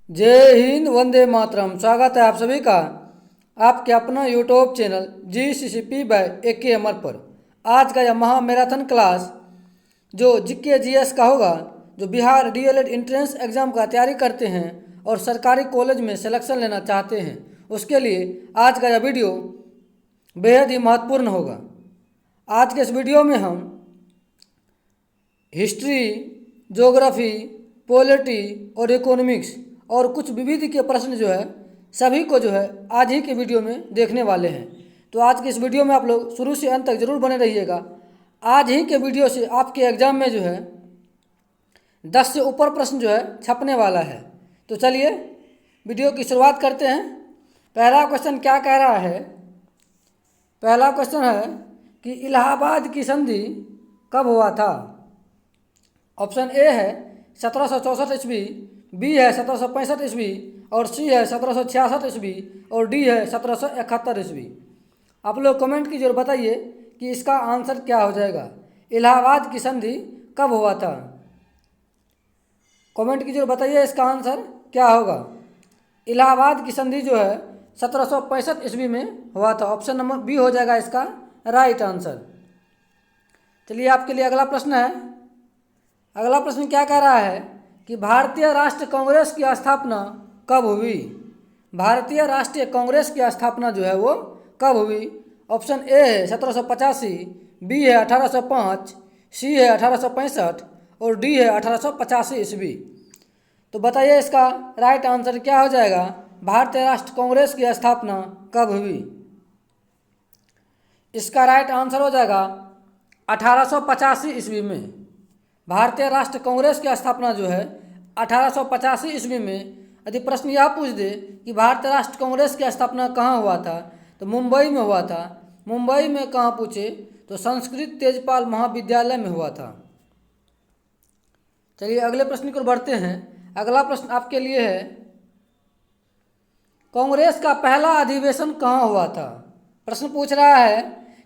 जय हिंद, वंदे मातरम। स्वागत है आप सभी का आपके अपना YouTube channel GCCP by AKMR पर। आज का यह महा मैराथन क्लास जो जीके जीएस का होगा, जो बिहार DLED एंट्रेंस एग्ज़ाम का तैयारी करते हैं और सरकारी कॉलेज में सिलेक्शन लेना चाहते हैं, उसके लिए आज का यह वीडियो बेहद ही महत्वपूर्ण होगा। आज के इस वीडियो में हम हिस्ट्री, ज्योग्राफी, पॉलिटी और इकोनॉमिक्स और कुछ विविध के प्रश्न जो है सभी को जो है आज ही के वीडियो में देखने वाले हैं। तो आज के इस वीडियो में आप लोग शुरू से अंत तक जरूर बने रहिएगा। आज ही के वीडियो से आपके एग्जाम में जो है 10 से ऊपर प्रश्न जो है छपने वाला है। तो चलिए वीडियो की शुरुआत करते हैं। पहला क्वेश्चन क्या कह रहा है? पहला क्वेश्चन है कि इलाहाबाद की संधि कब हुआ था? ऑप्शन ए है 1764 ईस्वी, बी है 1765 ईस्वी और सी है 1766 ईस्वी और डी है 1771 ईस्वी। आप लोग कमेंट की जरूर बताइए कि इसका आंसर क्या हो जाएगा। इलाहाबाद की संधि कब हुआ था? कमेंट की जरूर बताइए इसका आंसर क्या होगा। इलाहाबाद की संधि जो है 1765 ईस्वी में हुआ था। ऑप्शन नंबर बी हो जाएगा इसका राइट आंसर। चलिए आपके लिए अगला प्रश्न है। अगला प्रश्न क्या कह रहा है कि भारतीय राष्ट्रीय कांग्रेस की स्थापना कब हुई? भारतीय राष्ट्रीय कांग्रेस की स्थापना जो है वो कब हुई? ऑप्शन ए है 1785, बी है 1805, सी है 1865 और डी है 1885 ईस्वी। तो बताइए इसका राइट आंसर क्या हो जाएगा। भारतीय राष्ट्रीय कांग्रेस की स्थापना कब हुई? इसका राइट आंसर हो जाएगा 1885 ईस्वी में। भारतीय राष्ट्रीय कांग्रेस की स्थापना जो है 1885 ईस्वी में। यदि प्रश्न यह पूछ दे कि भारतीय राष्ट्रीय कांग्रेस की स्थापना कहाँ हुआ था, तो मुंबई में हुआ था। मुंबई में कहाँ पूछे तो संस्कृत तेजपाल महाविद्यालय में हुआ था। चलिए अगले प्रश्न की ओर बढ़ते हैं। अगला प्रश्न आपके लिए है, कांग्रेस का पहला अधिवेशन कहाँ हुआ था? प्रश्न पूछ रहा है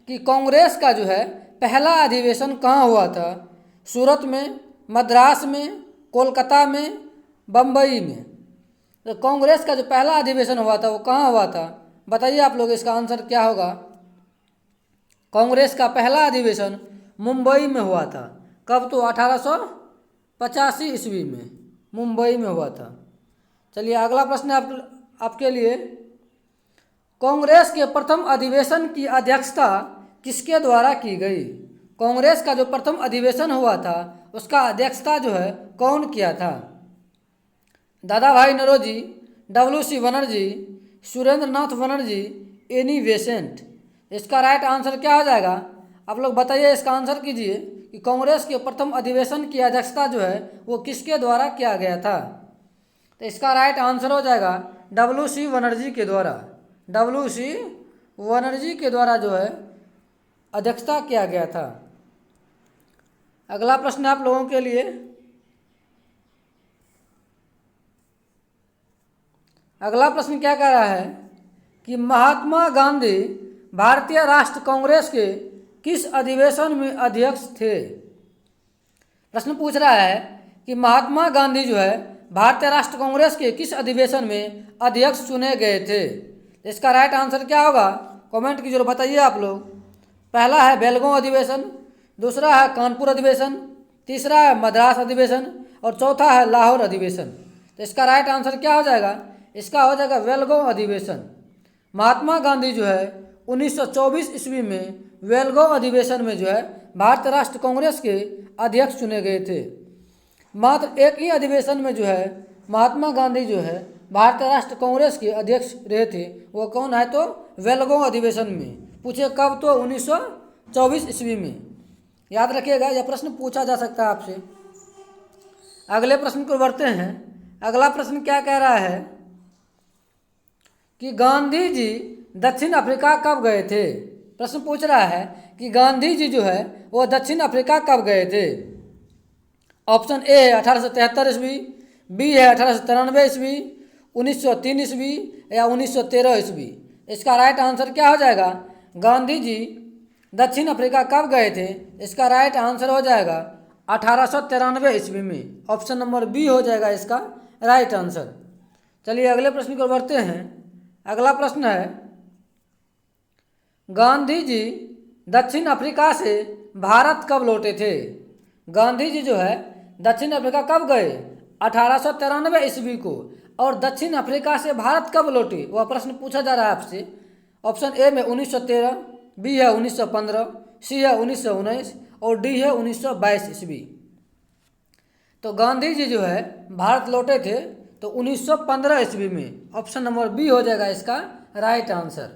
कि कांग्रेस का जो है पहला अधिवेशन कहाँ हुआ था? सूरत में, मद्रास में, कोलकाता में, बम्बई में। तो कांग्रेस का जो पहला अधिवेशन हुआ था वो कहाँ हुआ था? बताइए आप लोग इसका आंसर क्या होगा। कांग्रेस का पहला अधिवेशन मुंबई में हुआ था। कब? तो 1885 ईस्वी में मुंबई में हुआ था। चलिए अगला प्रश्न आपके लिए, कांग्रेस के प्रथम अधिवेशन की अध्यक्षता किसके द्वारा की गई? कांग्रेस का जो प्रथम अधिवेशन हुआ था उसका अध्यक्षता जो है कौन किया था? दादा भाई नौरोजी, WC बनर्जी, सुरेंद्र नाथ बनर्जी, एनी बेसेंट। इसका राइट आंसर क्या हो जाएगा? आप लोग बताइए, इसका आंसर कीजिए कि कांग्रेस के प्रथम अधिवेशन की अध्यक्षता जो है वो किसके द्वारा किया गया था? तो इसका राइट आंसर हो जाएगा WC बनर्जी के द्वारा। WC बनर्जी के द्वारा जो है अध्यक्षता किया गया था। अगला प्रश्न आप लोगों के लिए, अगला प्रश्न क्या कह रहा है कि महात्मा गांधी भारतीय राष्ट्र कांग्रेस के किस अधिवेशन में अध्यक्ष थे? प्रश्न पूछ रहा है कि महात्मा गांधी जो है भारतीय राष्ट्र कांग्रेस के किस अधिवेशन में अध्यक्ष चुने गए थे? इसका राइट आंसर क्या होगा? कमेंट की जरूर बताइए आप लोग। पहला है बेलगांव अधिवेशन, दूसरा है कानपुर अधिवेशन, तीसरा है मद्रास अधिवेशन और चौथा है लाहौर अधिवेशन। तो इसका राइट आंसर क्या हो जाएगा? इसका हो जाएगा बेलगांव अधिवेशन। महात्मा गांधी जो है 1924 ईस्वी में बेलगांव अधिवेशन में जो है भारतीय राष्ट्र कांग्रेस के अध्यक्ष चुने गए थे। मात्र एक ही अधिवेशन में जो है महात्मा गांधी जो है भारतीय राष्ट्र कांग्रेस के अध्यक्ष रहे थे। वो कौन है? तो बेलगांव अधिवेशन में। पूछे कब? तो 1924 ईस्वी में। याद रखिएगा, यह प्रश्न पूछा जा सकता है आपसे। अगले प्रश्न को बढ़ते हैं। अगला प्रश्न क्या कह रहा है कि गांधी जी दक्षिण अफ्रीका कब गए थे? प्रश्न पूछ रहा है कि गांधी जी जो है वो दक्षिण अफ्रीका कब गए थे? ऑप्शन ए है 1873 ईस्वी, बी है 1893 ईस्वी, 1903 ईस्वी या 1913 ईस्वी। इसका राइट आंसर क्या हो जाएगा? गांधी जी दक्षिण अफ्रीका कब गए थे? इसका राइट आंसर हो जाएगा 1893 ईस्वी में। ऑप्शन नंबर बी हो जाएगा इसका राइट आंसर। चलिए अगले प्रश्न को बढ़ते हैं। अगला प्रश्न है, गांधी जी दक्षिण अफ्रीका से भारत कब लौटे थे? गांधी जी जो है दक्षिण अफ्रीका कब गए? 1893 ईस्वी को। और दक्षिण अफ्रीका से भारत कब लौटे, वह प्रश्न पूछा जा रहा है आपसे। ऑप्शन ए में 1913, बी है 1915, सी है 1919 और डी है 1922 ईस्वी। तो गांधी जी जो है भारत लौटे थे तो 1915 ईस्वी में। ऑप्शन नंबर बी हो जाएगा इसका राइट आंसर।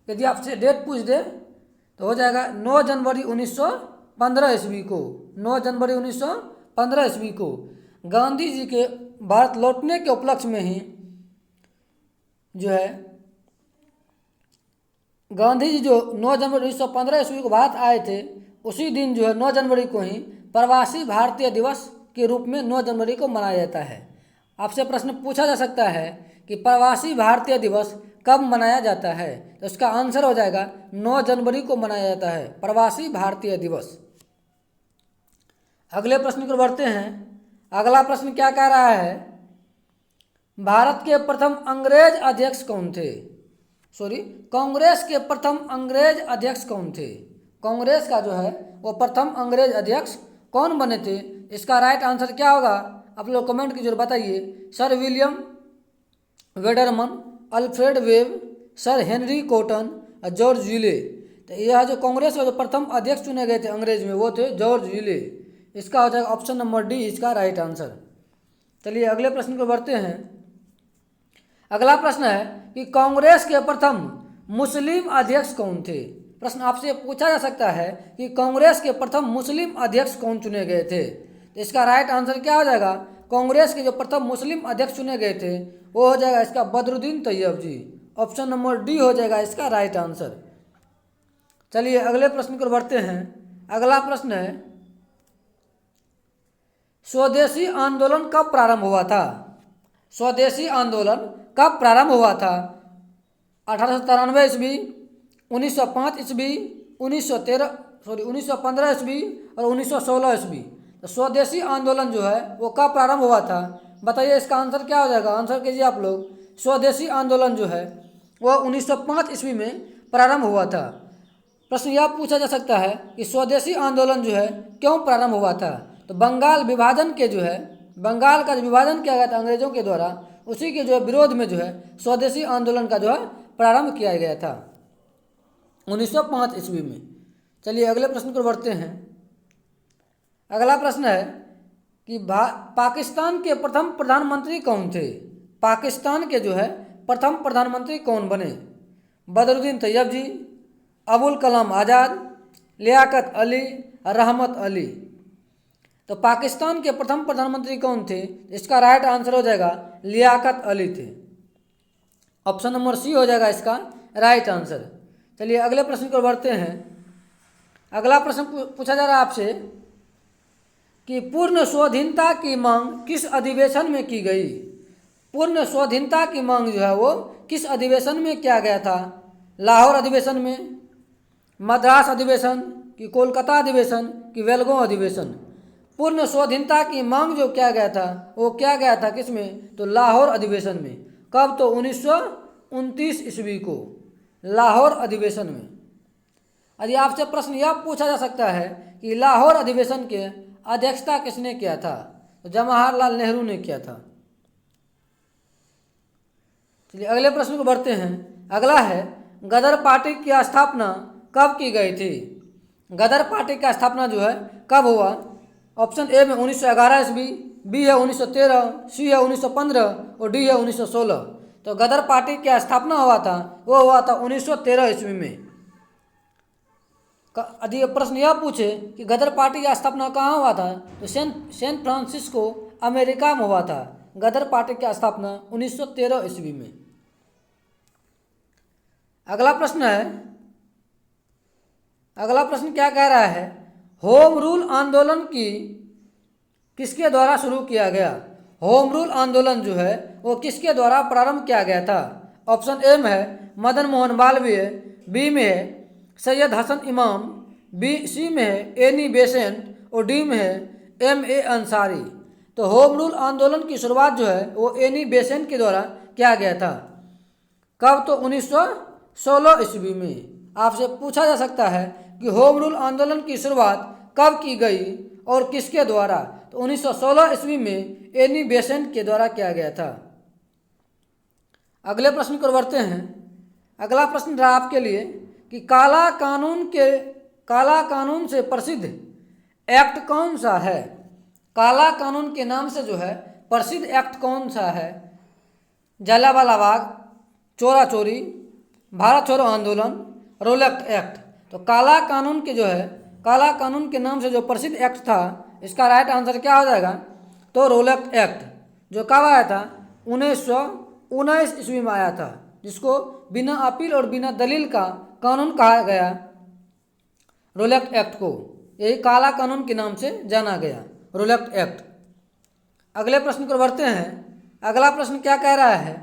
यदि आपसे डेट पूछ दे तो हो जाएगा 9 जनवरी 1915 ईस्वी को। 9 जनवरी 1915 ईस्वी को गांधी जी के भारत लौटने के उपलक्ष्य में ही जो है गांधी जी जो 9 जनवरी 1915 ईस्वी को भारत आए थे, उसी दिन जो है 9 जनवरी को ही प्रवासी भारतीय दिवस के रूप में 9 जनवरी को मनाया जाता है। आपसे प्रश्न पूछा जा सकता है कि प्रवासी भारतीय दिवस कब मनाया जाता है, तो इसका आंसर हो जाएगा 9 जनवरी को मनाया जाता है प्रवासी भारतीय दिवस। अगले प्रश्न को बढ़ते हैं। अगला प्रश्न क्या कह रहा है, भारत के प्रथम अंग्रेज अध्यक्ष कौन थे? कांग्रेस के प्रथम अंग्रेज अध्यक्ष कौन थे? कांग्रेस का जो है वो प्रथम अंग्रेज अध्यक्ष कौन बने थे? इसका राइट आंसर क्या होगा, आप लोग कमेंट की जरूर बताइए। Sir William Wedderburn, Alfred Webb, Sir Henry Cotton, George Yule. तो यह जो कांग्रेस का जो प्रथम अध्यक्ष चुने गए थे अंग्रेज में, वो थे जॉर्ज यूले। इसका हो जाएगा ऑप्शन नंबर डी इसका राइट आंसर। चलिए अगले प्रश्न को बढ़ते हैं। अगला प्रश्न है कि कांग्रेस के प्रथम मुस्लिम अध्यक्ष कौन थे? प्रश्न आपसे पूछा जा सकता है कि कांग्रेस के प्रथम मुस्लिम अध्यक्ष कौन चुने गए थे, तो इसका राइट आंसर क्या हो जाएगा? कांग्रेस के जो प्रथम मुस्लिम अध्यक्ष चुने गए थे वो हो जाएगा इसका बदरुद्दीन तैयब जी। ऑप्शन नंबर डी हो जाएगा इसका राइट आंसर। चलिए अगले प्रश्न को बढ़ते हैं। अगला प्रश्न है, स्वदेशी आंदोलन कब प्रारंभ हुआ था? स्वदेशी आंदोलन कब प्रारंभ हुआ था? 1893 ईस्वी, 1905 ईस्वी, 1915 ईस्वी और 1916 ईस्वी। तो स्वदेशी आंदोलन जो है वो कब प्रारंभ हुआ था, बताइए इसका आंसर क्या हो जाएगा? आंसर कीजिए आप लोग। स्वदेशी आंदोलन जो है वो 1905 ईस्वी में प्रारंभ हुआ था। प्रश्न यह पूछा जा सकता है कि स्वदेशी आंदोलन जो है क्यों प्रारंभ हुआ था, तो बंगाल विभाजन के जो है बंगाल का जो विभाजन किया गया था अंग्रेजों के द्वारा, उसी के जो है विरोध में जो है स्वदेशी आंदोलन का जो है प्रारंभ किया गया था 1905 ईस्वी में। चलिए अगले प्रश्न पर बढ़ते हैं। अगला प्रश्न है कि पाकिस्तान के प्रथम प्रधानमंत्री कौन थे? पाकिस्तान के जो है प्रथम प्रधानमंत्री कौन बने? बदरुद्दीन तैयब जी, अबुल कलाम आज़ाद, लियाकत अली, रहमत अली। तो पाकिस्तान के प्रथम प्रधानमंत्री कौन थे? इसका राइट आंसर हो जाएगा लियाकत अली थे। ऑप्शन नंबर सी हो जाएगा इसका राइट आंसर। चलिए अगले प्रश्न को बढ़ते हैं। अगला प्रश्न पूछा जा रहा है आपसे कि पूर्ण स्वाधीनता की मांग किस अधिवेशन में की गई? पूर्ण स्वाधीनता की मांग जो है वो किस अधिवेशन में किया गया था? लाहौर अधिवेशन में, मद्रास अधिवेशन कि कोलकाता अधिवेशन कि बेलगांव अधिवेशन? पूर्ण स्वाधीनता की मांग जो किया गया था वो किया गया था किस में? तो लाहौर अधिवेशन में। कब? तो 1929 ईस्वी को लाहौर अधिवेशन में। यदि आपसे प्रश्न यह पूछा जा सकता है कि लाहौर अधिवेशन के अध्यक्षता किसने किया था, तो जवाहरलाल नेहरू ने किया था। चलिए अगले प्रश्न को बढ़ते हैं। अगला है गदर पार्टी की स्थापना कब की गई थी? गदर पार्टी का स्थापना जो है कब हुआ? ऑप्शन ए में 1911 ईस्वी, बी है 1913, सी है 1915 और डी है 1916। तो गदर पार्टी की स्थापना हुआ था वो हुआ था 1913 ईस्वी में। यदि प्रश्न यह पूछे कि गदर पार्टी की स्थापना कहाँ हुआ था, तो सैन फ्रांसिस्को अमेरिका में हुआ था। गदर पार्टी की स्थापना 1913 ईस्वी में। अगला प्रश्न है, अगला प्रश्न क्या कह रहा है? होम रूल आंदोलन की किसके द्वारा शुरू किया गया? होम रूल आंदोलन जो है वो किसके द्वारा प्रारंभ किया गया था? ऑप्शन ए में है मदन मोहन मालवीय, बी में है सैयद हसन इमाम, सी में है एनी बेसेंट और डी में है M.A. अंसारी। तो होम रूल आंदोलन की शुरुआत जो है वो एनी बेसेंट के द्वारा किया गया था। कब? तो 1916 ईस्वी में। आपसे पूछा जा सकता है कि होम रूल आंदोलन की शुरुआत कब की गई और किसके द्वारा? तो 1916 ईस्वी में एनी बेसेंट के द्वारा किया गया था। अगले प्रश्न को बढ़ते हैं। अगला प्रश्न रहा आपके लिए कि काला कानून से प्रसिद्ध एक्ट कौन सा है? काला कानून के नाम से जो है प्रसिद्ध एक्ट कौन सा है? जलियांवाला बाग, चोरा चोरी, भारत छोड़ो आंदोलन, रोलेक्ट एक्ट। तो काला कानून के नाम से जो प्रसिद्ध एक्ट था, इसका राइट आंसर क्या हो जाएगा? तो रोलेक्ट एक्ट, जो कब आया था? 1919 ईस्वी में आया था, जिसको बिना अपील और बिना दलील का कानून कहा गया। रोलेक्ट एक्ट को यही काला कानून के नाम से जाना गया, रोलेक्ट एक्ट। अगले प्रश्न को बढ़ते हैं। अगला प्रश्न क्या कह रहा है?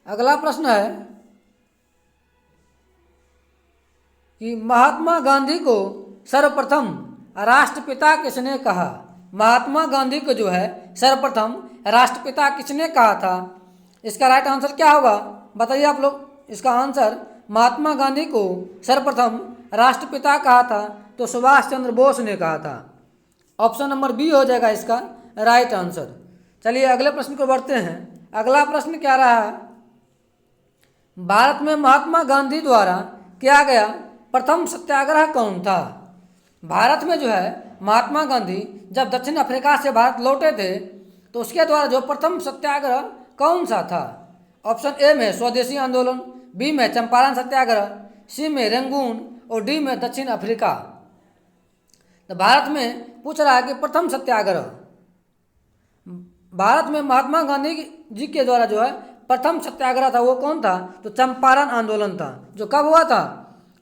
अगला प्रश्न है कि महात्मा गांधी को सर्वप्रथम राष्ट्रपिता किसने कहा? महात्मा गांधी को जो है सर्वप्रथम राष्ट्रपिता किसने कहा था? इसका राइट आंसर क्या होगा? बताइए आप लोग। इसका आंसर महात्मा गांधी को सर्वप्रथम राष्ट्रपिता कहा था तो सुभाष चंद्र बोस ने कहा था। ऑप्शन नंबर बी हो जाएगा इसका राइट आंसर। चलिए अगले प्रश्न को बढ़ते हैं। अगला प्रश्न क्या रहा? भारत में महात्मा गांधी द्वारा किया गया प्रथम सत्याग्रह कौन था? भारत में जो है महात्मा गांधी जब दक्षिण अफ्रीका से भारत लौटे थे तो उसके द्वारा जो प्रथम सत्याग्रह कौन सा था? ऑप्शन ए में स्वदेशी आंदोलन, बी में चंपारण सत्याग्रह, सी में रंगून और डी में दक्षिण अफ्रीका। तो भारत में पूछ रहा है कि प्रथम सत्याग्रह भारत में महात्मा गांधी जी के द्वारा जो है प्रथम सत्याग्रह था वो कौन था? तो चंपारण आंदोलन था, जो कब हुआ था?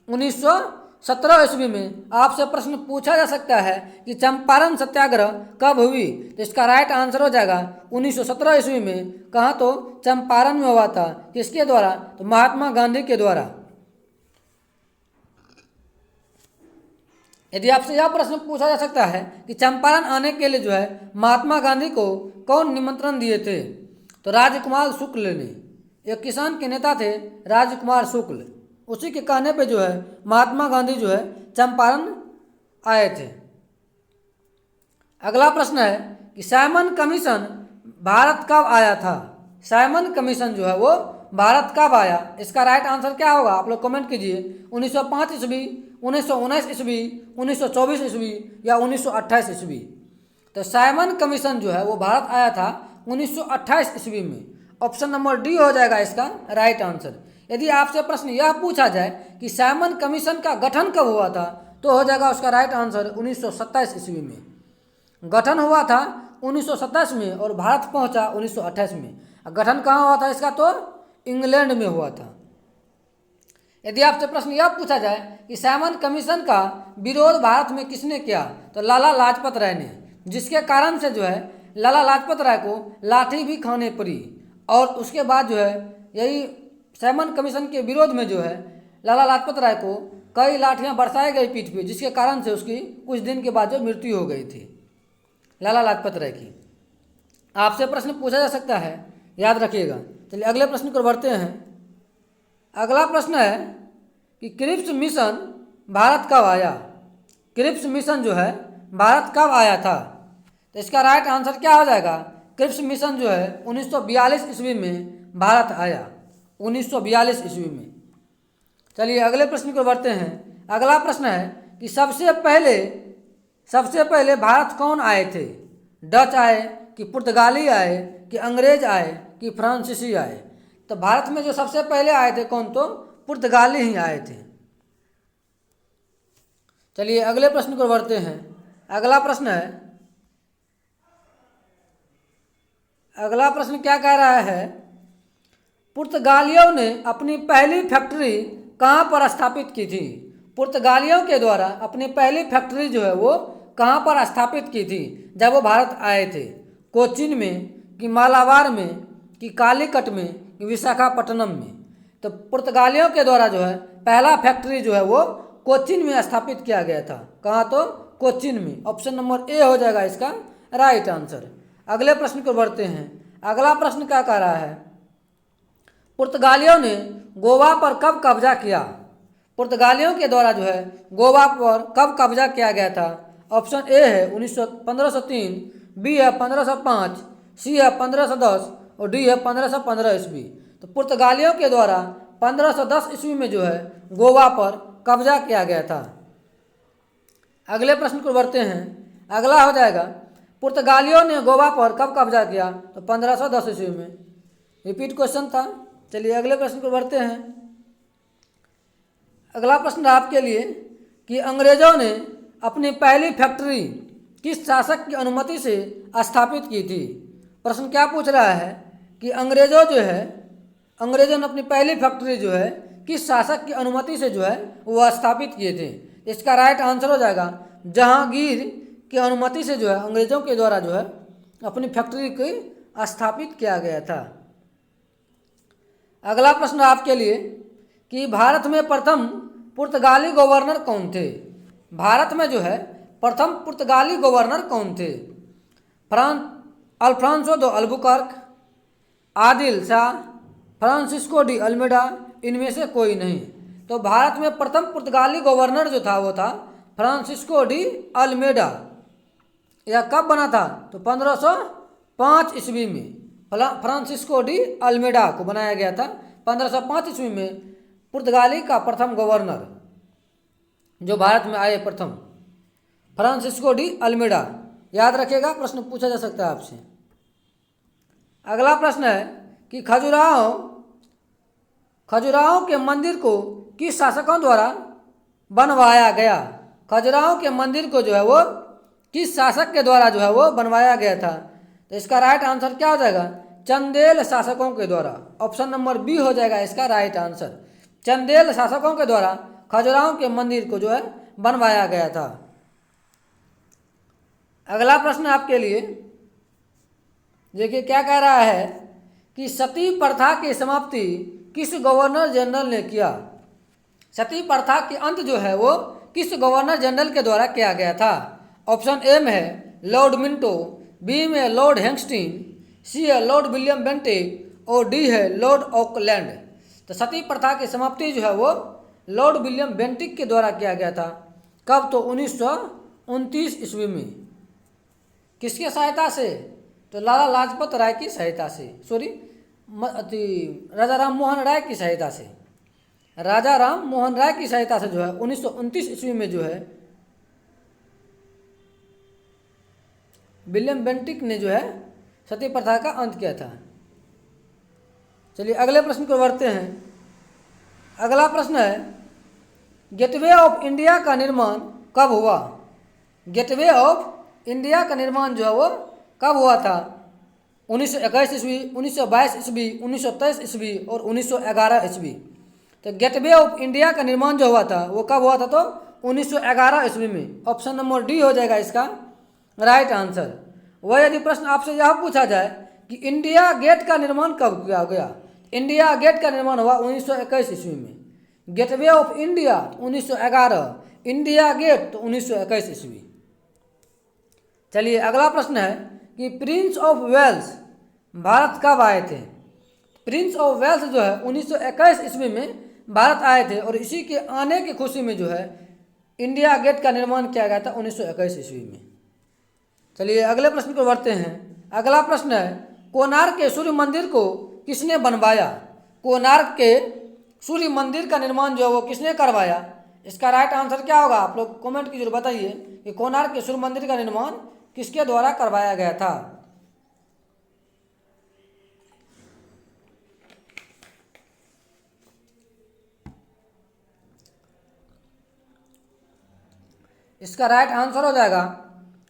1917 ईस्वी में। आपसे प्रश्न पूछा जा सकता है कि चंपारण सत्याग्रह कब हुई? तो इसका राइट आंसर हो जाएगा 1917 ईस्वी में। कहाँ? तो चंपारण में हुआ था। किसके द्वारा? तो महात्मा गांधी के द्वारा। यदि आपसे यह प्रश्न पूछा जा सकता है कि चंपारण आने के लिए जो है महात्मा गांधी को कौन निमंत्रण दिए थे? तो राजकुमार शुक्ल ने, एक किसान के नेता थे राजकुमार शुक्ल। उसी के कहने पे जो है महात्मा गांधी जो है चंपारण आए थे। अगला प्रश्न है कि साइमन कमीशन भारत कब आया था? साइमन कमीशन जो है वो भारत कब आया? इसका राइट आंसर क्या होगा? आप लोग कमेंट कीजिए। 1905 ईस्वी, 1919 ईस्वी, 1924 ईस्वी या 1928 ईस्वी। तो साइमन कमीशन जो है वो भारत आया था 1928 ईस्वी में। ऑप्शन नंबर डी हो जाएगा इसका राइट आंसर। यदि आपसे प्रश्न यह पूछा जाए कि साइमन कमीशन का गठन कब हुआ था, तो हो जाएगा उसका राइट आंसर 1927 ईस्वी में। गठन हुआ था 1927 में और भारत पहुंचा 1928 में। गठन कहाँ हुआ था इसका? तो इंग्लैंड में हुआ था। यदि आपसे प्रश्न यह पूछा जाए कि साइमन कमीशन का विरोध भारत में किसने किया, तो लाला लाजपत राय ने, जिसके कारण से जो है लाला लाजपत राय को लाठी भी खाने पड़ी। और उसके बाद जो है यही साइमन कमीशन के विरोध में जो है लाला लाजपत राय को कई लाठियां बरसाई गई पीठ पे, जिसके कारण से उसकी कुछ दिन के बाद जो मृत्यु हो गई थी लाला लाजपत राय की। आपसे प्रश्न पूछा जा सकता है, याद रखिएगा। चलिए अगले प्रश्न को बढ़ते हैं। अगला प्रश्न है कि क्रिप्स मिशन भारत कब आया? क्रिप्स मिशन जो है भारत कब आया था? तो इसका राइट आंसर क्या हो जाएगा? क्रिप्स मिशन जो है 1942 ईस्वी में भारत आया, 1942 ईस्वी में। चलिए अगले प्रश्न को बढ़ते हैं। अगला प्रश्न है कि सबसे पहले भारत कौन आए थे? डच आए कि पुर्तगाली आए कि अंग्रेज आए कि फ्रांसीसी आए? तो भारत में जो सबसे पहले आए थे कौन? तो पुर्तगाली ही आए थे। चलिए अगले प्रश्न को बढ़ते हैं। अगला प्रश्न क्या कह रहा है? पुर्तगालियों ने अपनी पहली फैक्ट्री कहाँ पर स्थापित की थी? पुर्तगालियों के द्वारा अपनी पहली फैक्ट्री जो है वो कहाँ पर स्थापित की थी जब वो भारत आए थे? कोचीन में कि मालाबार में कि कालीकट में कि विशाखापट्टनम में? तो पुर्तगालियों के द्वारा जो है पहला फैक्ट्री जो है वो कोचीन में स्थापित किया गया था। कहाँ? तो कोच्चिन में। ऑप्शन नंबर ए हो जाएगा इसका राइट आंसर। अगले प्रश्न को बढ़ते हैं। अगला प्रश्न क्या कह रहा है, पुर्तगालियों ने गोवा पर कब कब्जा किया? पुर्तगालियों के द्वारा जो है गोवा पर कब कब्जा किया गया था? ऑप्शन ए है 1503, बी है 1505, सी है 1510 और डी है 1515 ईस्वी। तो पुर्तगालियों के द्वारा 1510 ईस्वी में जो है गोवा पर कब्जा किया गया था। अगले प्रश्न को बढ़ते हैं। अगला हो जाएगा, पुर्तगालियों ने गोवा पर कब कब्जा किया? तो 1510 ईस्वी में। रिपीट क्वेश्चन था। चलिए अगले प्रश्न को बढ़ते हैं। अगला प्रश्न आपके लिए कि अंग्रेजों ने अपनी पहली फैक्ट्री किस शासक की अनुमति से स्थापित की थी? प्रश्न क्या पूछ रहा है कि अंग्रेजों ने अपनी पहली फैक्ट्री जो है किस शासक की अनुमति से जो है वो स्थापित किए थे? इसका राइट आंसर हो जाएगा जहांगीर की अनुमति से जो है अंग्रेजों के द्वारा जो है अपनी फैक्ट्री को स्थापित किया गया था। अगला प्रश्न आपके लिए कि भारत में प्रथम पुर्तगाली गवर्नर कौन थे? भारत में जो है प्रथम पुर्तगाली गवर्नर कौन थे? Alfonso de Albuquerque, Adil Shah, Francisco de Almeida, इनमें से कोई नहीं। तो भारत में प्रथम पुर्तगाली गवर्नर जो था वो था फ्रांसिस्को डी अल्मेडा। यह कब बना था? तो 1505 ईस्वी में फ्रांसिस्को डी अल्मेडा को बनाया गया था। 1505 ईस्वी में पुर्तगाली का प्रथम गवर्नर जो भारत में आए प्रथम, फ्रांसिस्को डी अल्मेडा। याद रखिएगा, प्रश्न पूछा जा सकता है आपसे। अगला प्रश्न है कि खजुराहो के मंदिर को किस शासकों द्वारा बनवाया गया? खजुराहो के मंदिर को जो है वो किस शासक के द्वारा जो है वो बनवाया गया था? तो इसका राइट आंसर क्या हो जाएगा? चंदेल शासकों के द्वारा। ऑप्शन नंबर बी हो जाएगा इसका राइट आंसर। चंदेल शासकों के द्वारा खजुराहो के मंदिर को जो है बनवाया गया था। अगला प्रश्न आपके लिए देखिए क्या कह रहा है कि सती प्रथा की समाप्ति किस गवर्नर जनरल ने किया? सती प्रथा के अंत जो है वो किस गवर्नर जनरल के द्वारा किया गया था? ऑप्शन ए में है लॉर्ड मिंटो, बी में लॉर्ड हेंगस्टीन, सी है लॉर्ड विलियम बेंटिक और डी है लॉर्ड ऑकलैंड। तो सती प्रथा की समाप्ति जो है वो लॉर्ड विलियम बेंटिक के द्वारा किया गया था। कब? तो 1929 ईस्वी में। किसके सहायता से? तो लाला लाजपत राय की सहायता से, राजा राम मोहन राय की सहायता से। राजा राम मोहन राय की सहायता से जो है 1929 ईस्वी में जो है विलियम बेंटिक ने जो है सती प्रथा का अंत किया था। चलिए अगले प्रश्न को बढ़ते हैं। अगला प्रश्न है गेटवे ऑफ इंडिया का निर्माण कब हुआ? गेटवे ऑफ इंडिया का निर्माण जो है वो कब हुआ था? 1921 ईस्वी, 1922 ईस्वी, 1923 ईस्वी और 1911 ईस्वी। तो गेटवे ऑफ इंडिया का निर्माण जो हुआ था वो कब हुआ था? तो 1911 ईस्वी में। ऑप्शन नंबर डी हो जाएगा इसका राइट आंसर। वह यदि प्रश्न आपसे यह पूछा जाए कि इंडिया गेट का निर्माण कब किया गया? इंडिया गेट का निर्माण हुआ 1921 ईस्वी में। Gateway of India 1911, India Gate तो 1921 ईस्वी। चलिए अगला प्रश्न है कि प्रिंस ऑफ वेल्स भारत कब आए थे? प्रिंस ऑफ वेल्स जो है 1921 ईस्वी में भारत आए थे और इसी के आने की खुशी में जो है इंडिया गेट का निर्माण किया गया था 1921 ईस्वी में। चलिए अगले प्रश्न को बढ़ते हैं। अगला प्रश्न है कोणार्क के सूर्य मंदिर को किसने बनवाया? कोणार्क के सूर्य मंदिर का निर्माण जो है वो किसने करवाया? इसका राइट आंसर क्या होगा? आप लोग कमेंट की जरूर बताइए कि कोणार्क के सूर्य मंदिर का निर्माण किसके द्वारा करवाया गया था? इसका राइट आंसर हो जाएगा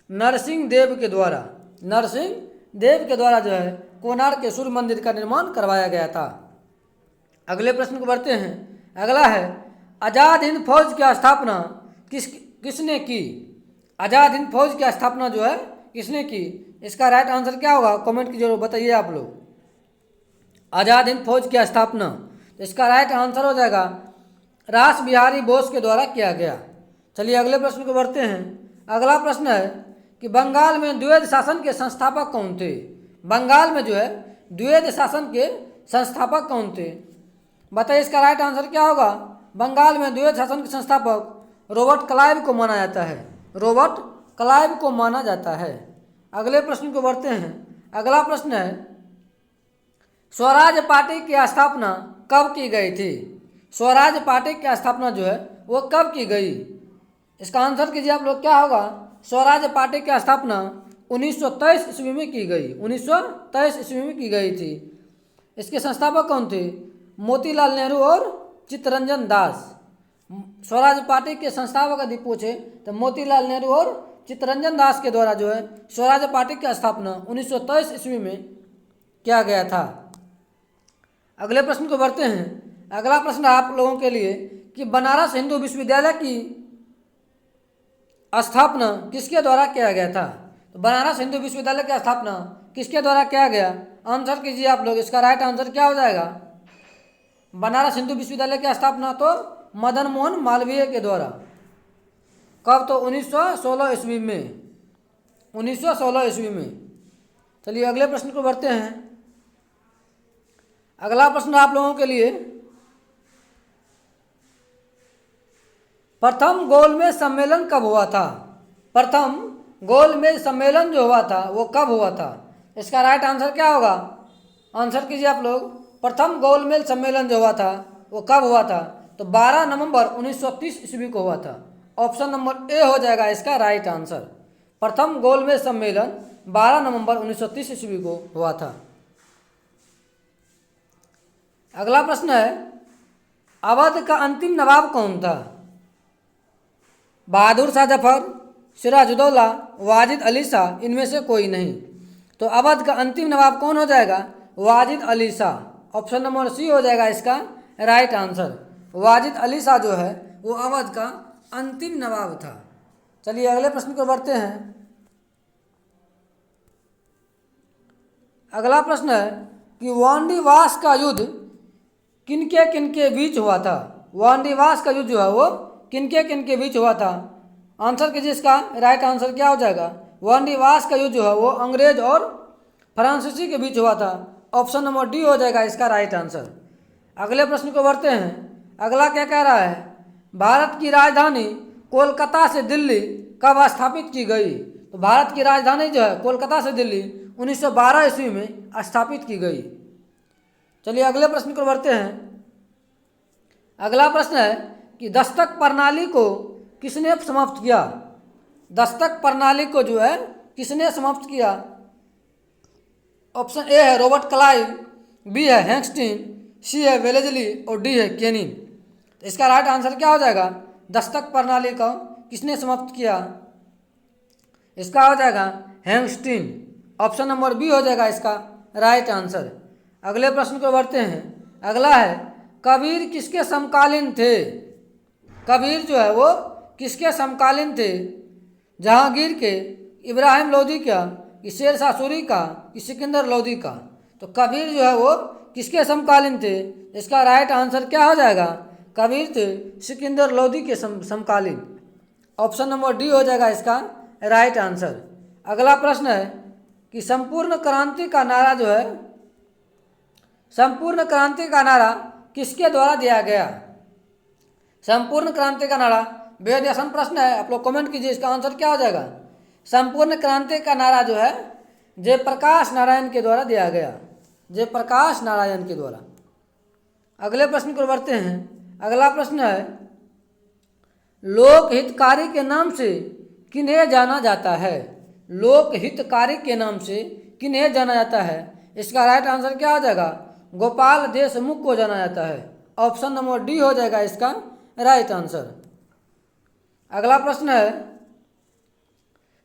नरसिंह देव के द्वारा। नरसिंह देव के द्वारा जो है कोणार्क के सूर्य मंदिर का निर्माण करवाया गया था। अगले प्रश्न को बढ़ते हैं। अगला है आज़ाद हिंद फौज की स्थापना किसने की? आज़ाद हिंद फौज की स्थापना जो है किसने की? इसका राइट आंसर क्या होगा? कमेंट की जरूर बताइए आप लोग। आज़ाद हिंद फौज की स्थापना, तो इसका राइट आंसर हो जाएगा रास बिहारी बोस के द्वारा किया गया। चलिए अगले प्रश्न को बढ़ते हैं। अगला प्रश्न है कि बंगाल में द्वैध शासन के संस्थापक कौन थे? बंगाल में जो है द्वैध शासन के संस्थापक कौन थे? बताइए इसका राइट आंसर क्या होगा? बंगाल में द्वैध शासन के संस्थापक रॉबर्ट क्लाइव को माना जाता है। रॉबर्ट क्लाइव को माना जाता है। अगले प्रश्न को बढ़ते हैं। अगला प्रश्न है स्वराज पार्टी की स्थापना कब की गई थी? स्वराज पार्टी की स्थापना जो है वो कब की गई? इसका आंसर कीजिए आप लोग, क्या होगा? स्वराज पार्टी की स्थापना 1923 ईस्वी में की गई। 1923 ईस्वी में की गई थी। इसके संस्थापक कौन थे? मोतीलाल नेहरू और चित्तरंजन दास। स्वराज पार्टी के संस्थापक यदि पूछे तो मोतीलाल नेहरू और चित्तरंजन दास के द्वारा जो है स्वराज पार्टी की स्थापना 1923 ईस्वी में किया गया था। अगले प्रश्न को बढ़ते हैं। अगला प्रश्न आप लोगों के लिए कि बनारस हिंदू विश्वविद्यालय की स्थापना किसके द्वारा किया गया था? तो बनारस हिंदू विश्वविद्यालय की स्थापना किसके द्वारा किया गया? आंसर कीजिए आप लोग, इसका राइट आंसर क्या हो जाएगा? बनारस हिंदू विश्वविद्यालय की स्थापना तो मदन मोहन मालवीय के द्वारा। कब? तो 1916 ईस्वी में। 1916 ईस्वी में। चलिए अगले प्रश्न को बढ़ते हैं। अगला प्रश्न आप लोगों के लिए प्रथम गोलमेज सम्मेलन कब हुआ था? प्रथम गोलमेज सम्मेलन जो हुआ था वो कब हुआ था? इसका राइट आंसर क्या होगा? आंसर कीजिए आप लोग। प्रथम गोलमेज सम्मेलन जो हुआ था वो कब हुआ था? तो 12 नवंबर 1930 ईस्वी को हुआ था। ऑप्शन नंबर ए हो जाएगा इसका राइट आंसर। प्रथम गोलमेज सम्मेलन 12 नवंबर 1930 ईस्वी को हुआ था। अगला प्रश्न है अवध का अंतिम नवाब कौन था? बहादुर शाह जफर, सिराजुद्दौला, वाजिद अली शाह, इनमें से कोई नहीं। तो अवध का अंतिम नवाब कौन हो जाएगा? Wajid Ali Shah. Option number C हो जाएगा इसका राइट आंसर। वाजिद अली शाह जो है वो अवध का अंतिम नवाब था। चलिए अगले प्रश्न को बढ़ते हैं। अगला प्रश्न है कि वांडीवास का युद्ध किनके बीच हुआ था? वांडीवास का युद्ध जो है वो किनके बीच हुआ था? आंसर कीजिए, इसका राइट आंसर क्या हो जाएगा? वांडीवास का युद्ध जो है वो अंग्रेज और फ्रांसीसी के बीच हुआ था। ऑप्शन नंबर डी हो जाएगा इसका राइट आंसर। अगले प्रश्न को बढ़ते हैं। अगला क्या कह रहा है? भारत की राजधानी कोलकाता से दिल्ली कब स्थापित की गई? तो भारत की राजधानी जो है कोलकाता से दिल्ली 1912 ईस्वी में स्थापित की गई। चलिए अगले प्रश्न को बढ़ते हैं। अगला प्रश्न है कि दस्तक प्रणाली को किसने समाप्त किया? दस्तक प्रणाली को जो है किसने समाप्त किया? ऑप्शन ए है रॉबर्ट क्लाइव, बी है हेंस्टीन, सी है वेलेजली और डी है केनिन। तो इसका राइट आंसर क्या हो जाएगा? दस्तक प्रणाली को किसने समाप्त किया? इसका हो जाएगा हेंस्टीन। ऑप्शन नंबर बी हो जाएगा इसका राइट आंसर। अगले प्रश्न को बढ़ते हैं। अगला है कबीर किसके समकालीन थे? कबीर जो है वो किसके समकालीन थे? जहांगीर के, इब्राहिम लोदी का, कि शेर शाह सूरी का, कि सिकंदर लोदी का? तो कबीर जो है वो किसके समकालीन थे? इसका राइट आंसर क्या हो जाएगा? कबीर थे सिकंदर लोदी के समकालीन। ऑप्शन नंबर डी हो जाएगा इसका राइट आंसर। अगला प्रश्न है कि संपूर्ण क्रांति का नारा जो है, संपूर्ण क्रांति का नारा किसके द्वारा दिया गया? संपूर्ण क्रांति का नारा बेहद आसान प्रश्न है, आप लोग कमेंट कीजिए इसका आंसर क्या हो जाएगा। संपूर्ण क्रांति का नारा जो है जयप्रकाश नारायण के द्वारा दिया गया। जयप्रकाश नारायण के द्वारा। अगले प्रश्न को बढ़ते हैं। अगला प्रश्न है लोक हितकारी के नाम से किन्हें जाना जाता है? लोक हितकारी के नाम से किन्हें जाना जाता है? इसका राइट आंसर क्या हो जाएगा? गोपाल देशमुख को जाना जाता है। ऑप्शन नंबर डी हो जाएगा इसका राइट आंसर। अगला प्रश्न है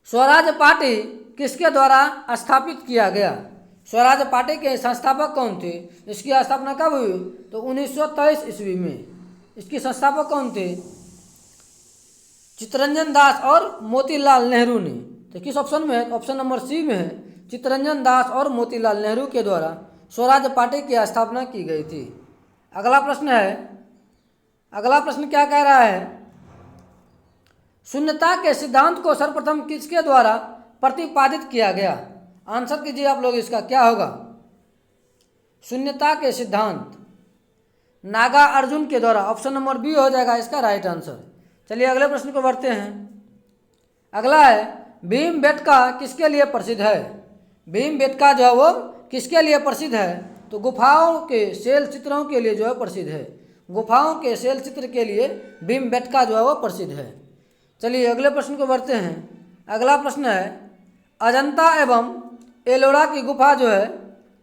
स्वराज पार्टी किसके द्वारा स्थापित किया गया? स्वराज पार्टी के संस्थापक कौन थे? इसकी स्थापना कब हुई? तो 1923 ईस्वी में। इसके संस्थापक कौन थे? चित्तरंजन दास और मोतीलाल नेहरू ने। तो किस ऑप्शन में है? ऑप्शन नंबर सी में है। चित्तरंजन दास और मोतीलाल नेहरू के द्वारा स्वराज पार्टी की स्थापना की गई थी। अगला प्रश्न है, अगला प्रश्न क्या कह रहा है? शून्यता के सिद्धांत को सर्वप्रथम किसके द्वारा प्रतिपादित किया गया? आंसर कीजिए आप लोग, इसका क्या होगा? शून्यता के सिद्धांत नागा अर्जुन के द्वारा। ऑप्शन नंबर बी हो जाएगा इसका राइट आंसर। चलिए अगले प्रश्न को बढ़ते हैं। अगला है भीमबेटका किसके लिए प्रसिद्ध है? भीमबेटका जो है वो किसके लिए प्रसिद्ध है? तो गुफाओं के शैल चित्रों के लिए जो है प्रसिद्ध है। गुफाओं के शैल चित्र के लिए भीमबेटका जो है वो प्रसिद्ध है। चलिए अगले प्रश्न को बढ़ते हैं। अगला प्रश्न है अजंता एवं एलोरा की गुफा जो है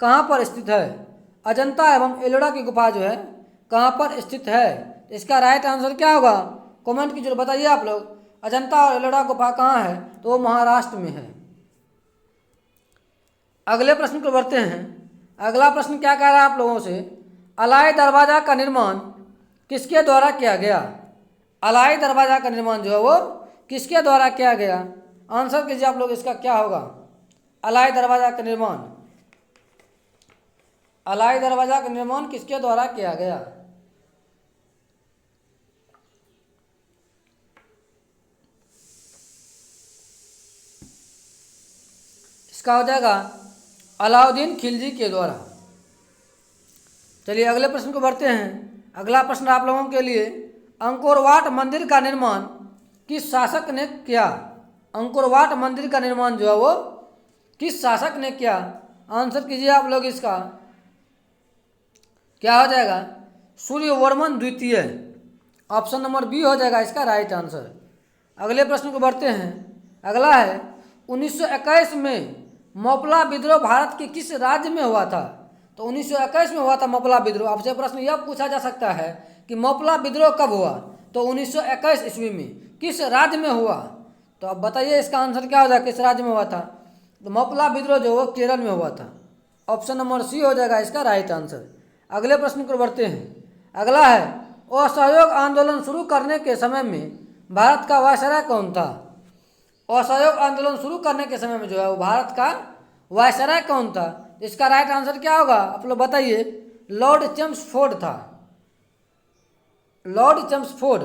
कहाँ पर स्थित है? अजंता एवं एलोरा की गुफा जो है कहाँ पर स्थित है? इसका राइट आंसर क्या होगा? कमेंट की जरूर बताइए आप लोग। अजंता और एलोरा गुफा कहाँ है? तो वो महाराष्ट्र में है। अगले प्रश्न को बढ़ते हैं। अगला प्रश्न क्या कह रहा है आप लोगों से? अलाई दरवाजा का निर्माण किसके द्वारा किया गया? अलाई दरवाजा का निर्माण जो है वो किसके द्वारा किया गया? आंसर कीजिए आप लोग, इसका क्या होगा? अलाई दरवाजा का निर्माण, अलाई दरवाजा का निर्माण किसके द्वारा किया गया? इसका हो जाएगा अलाउद्दीन खिलजी के द्वारा। चलिए अगले प्रश्न को बढ़ते हैं। अगला प्रश्न आप लोगों के लिए, अंकोर वाट मंदिर का निर्माण किस शासक ने किया? अंकोर वाट मंदिर का निर्माण जो है वो किस शासक ने किया? आंसर कीजिए आप लोग, इसका क्या हो जाएगा? सूर्यवर्मन द्वितीय। ऑप्शन नंबर बी हो जाएगा इसका राइट आंसर। अगले प्रश्न को बढ़ते हैं। अगला है 1921 में मोपला विद्रोह भारत के किस राज्य में हुआ था? तो 1921 में हुआ था मोपला विद्रोह। आपसे प्रश्न यह पूछा जा सकता है कि मोपला विद्रोह कब हुआ? तो 1921 ईस्वी में किस राज्य में हुआ? तो अब बताइए इसका आंसर क्या हो जाएगा, किस राज्य में हुआ था? तो मोपला विद्रोह जो वो केरल में हुआ था। ऑप्शन नंबर सी हो जाएगा इसका राइट आंसर। अगले प्रश्न को बढ़ते हैं। अगला है असहयोग आंदोलन शुरू करने के समय में भारत का वायसराय कौन था? असहयोग आंदोलन शुरू करने के समय में जो है वो भारत का वायसराय कौन था? इसका राइट आंसर क्या होगा आप लोग बताइए? लॉर्ड चेम्सफोर्ड था, लॉर्ड चेम्सफोर्ड।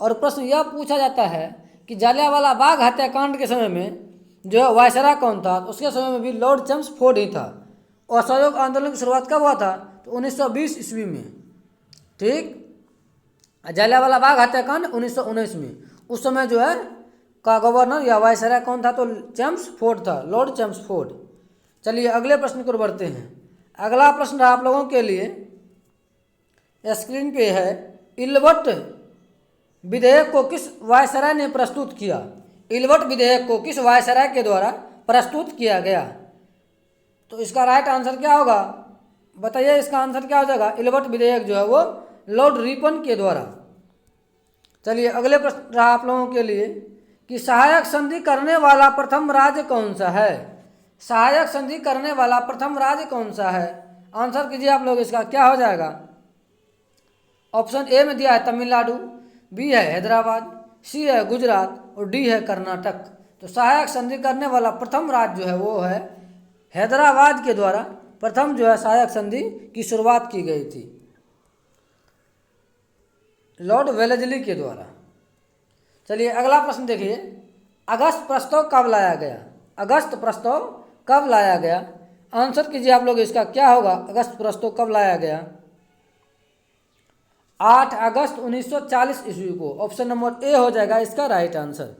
और प्रश्न यह पूछा जाता है कि जलियांवाला बाग हत्याकांड के समय में जो है वायसराय कौन था? उसके समय में भी लॉर्ड चेम्सफोर्ड ही था। असहयोग आंदोलन की शुरुआत कब हुआ था? तो 1920 ईस्वी में। ठीक, जलियांवाला बाग हत्याकांड 1919 में। उस समय जो है का गवर्नर या वायसराय कौन था? तो चेम्सफोर्ड था, लॉर्ड चेम्सफोर्ड। चलिए अगले प्रश्न को बढ़ते हैं। अगला प्रश्न आप लोगों के लिए स्क्रीन पे है, इल्बर्ट विधेयक को किस वायसराय ने प्रस्तुत किया? इल्बर्ट विधेयक को किस वायसराय के द्वारा प्रस्तुत किया गया? तो इसका राइट आंसर क्या होगा बताइए? इसका आंसर क्या हो जाएगा? इल्बर्ट विधेयक जो है वो लॉर्ड रिपन के द्वारा। चलिए अगले प्रश्न रहा आप लोगों के लिए कि सहायक संधि करने वाला प्रथम राज्य कौन सा है? सहायक संधि करने वाला प्रथम राज्य कौन सा है? आंसर कीजिए आप लोग, इसका क्या हो जाएगा? ऑप्शन ए में दिया है तमिलनाडु, बी है हैदराबाद, सी है गुजरात और डी है कर्नाटक। तो सहायक संधि करने वाला प्रथम राज्य जो है वो है हैदराबाद के द्वारा। प्रथम जो है सहायक संधि की शुरुआत की गई थी लॉर्ड वेलेस्ली के द्वारा। चलिए अगला प्रश्न देखिए, अगस्त प्रस्ताव कब लाया गया? अगस्त प्रस्ताव कब लाया गया? आंसर कीजिए आप लोग, इसका क्या होगा? अगस्त प्रस्ताव कब लाया गया? 8 अगस्त 1940 ईस्वी को। ऑप्शन नंबर ए हो जाएगा इसका राइट आंसर।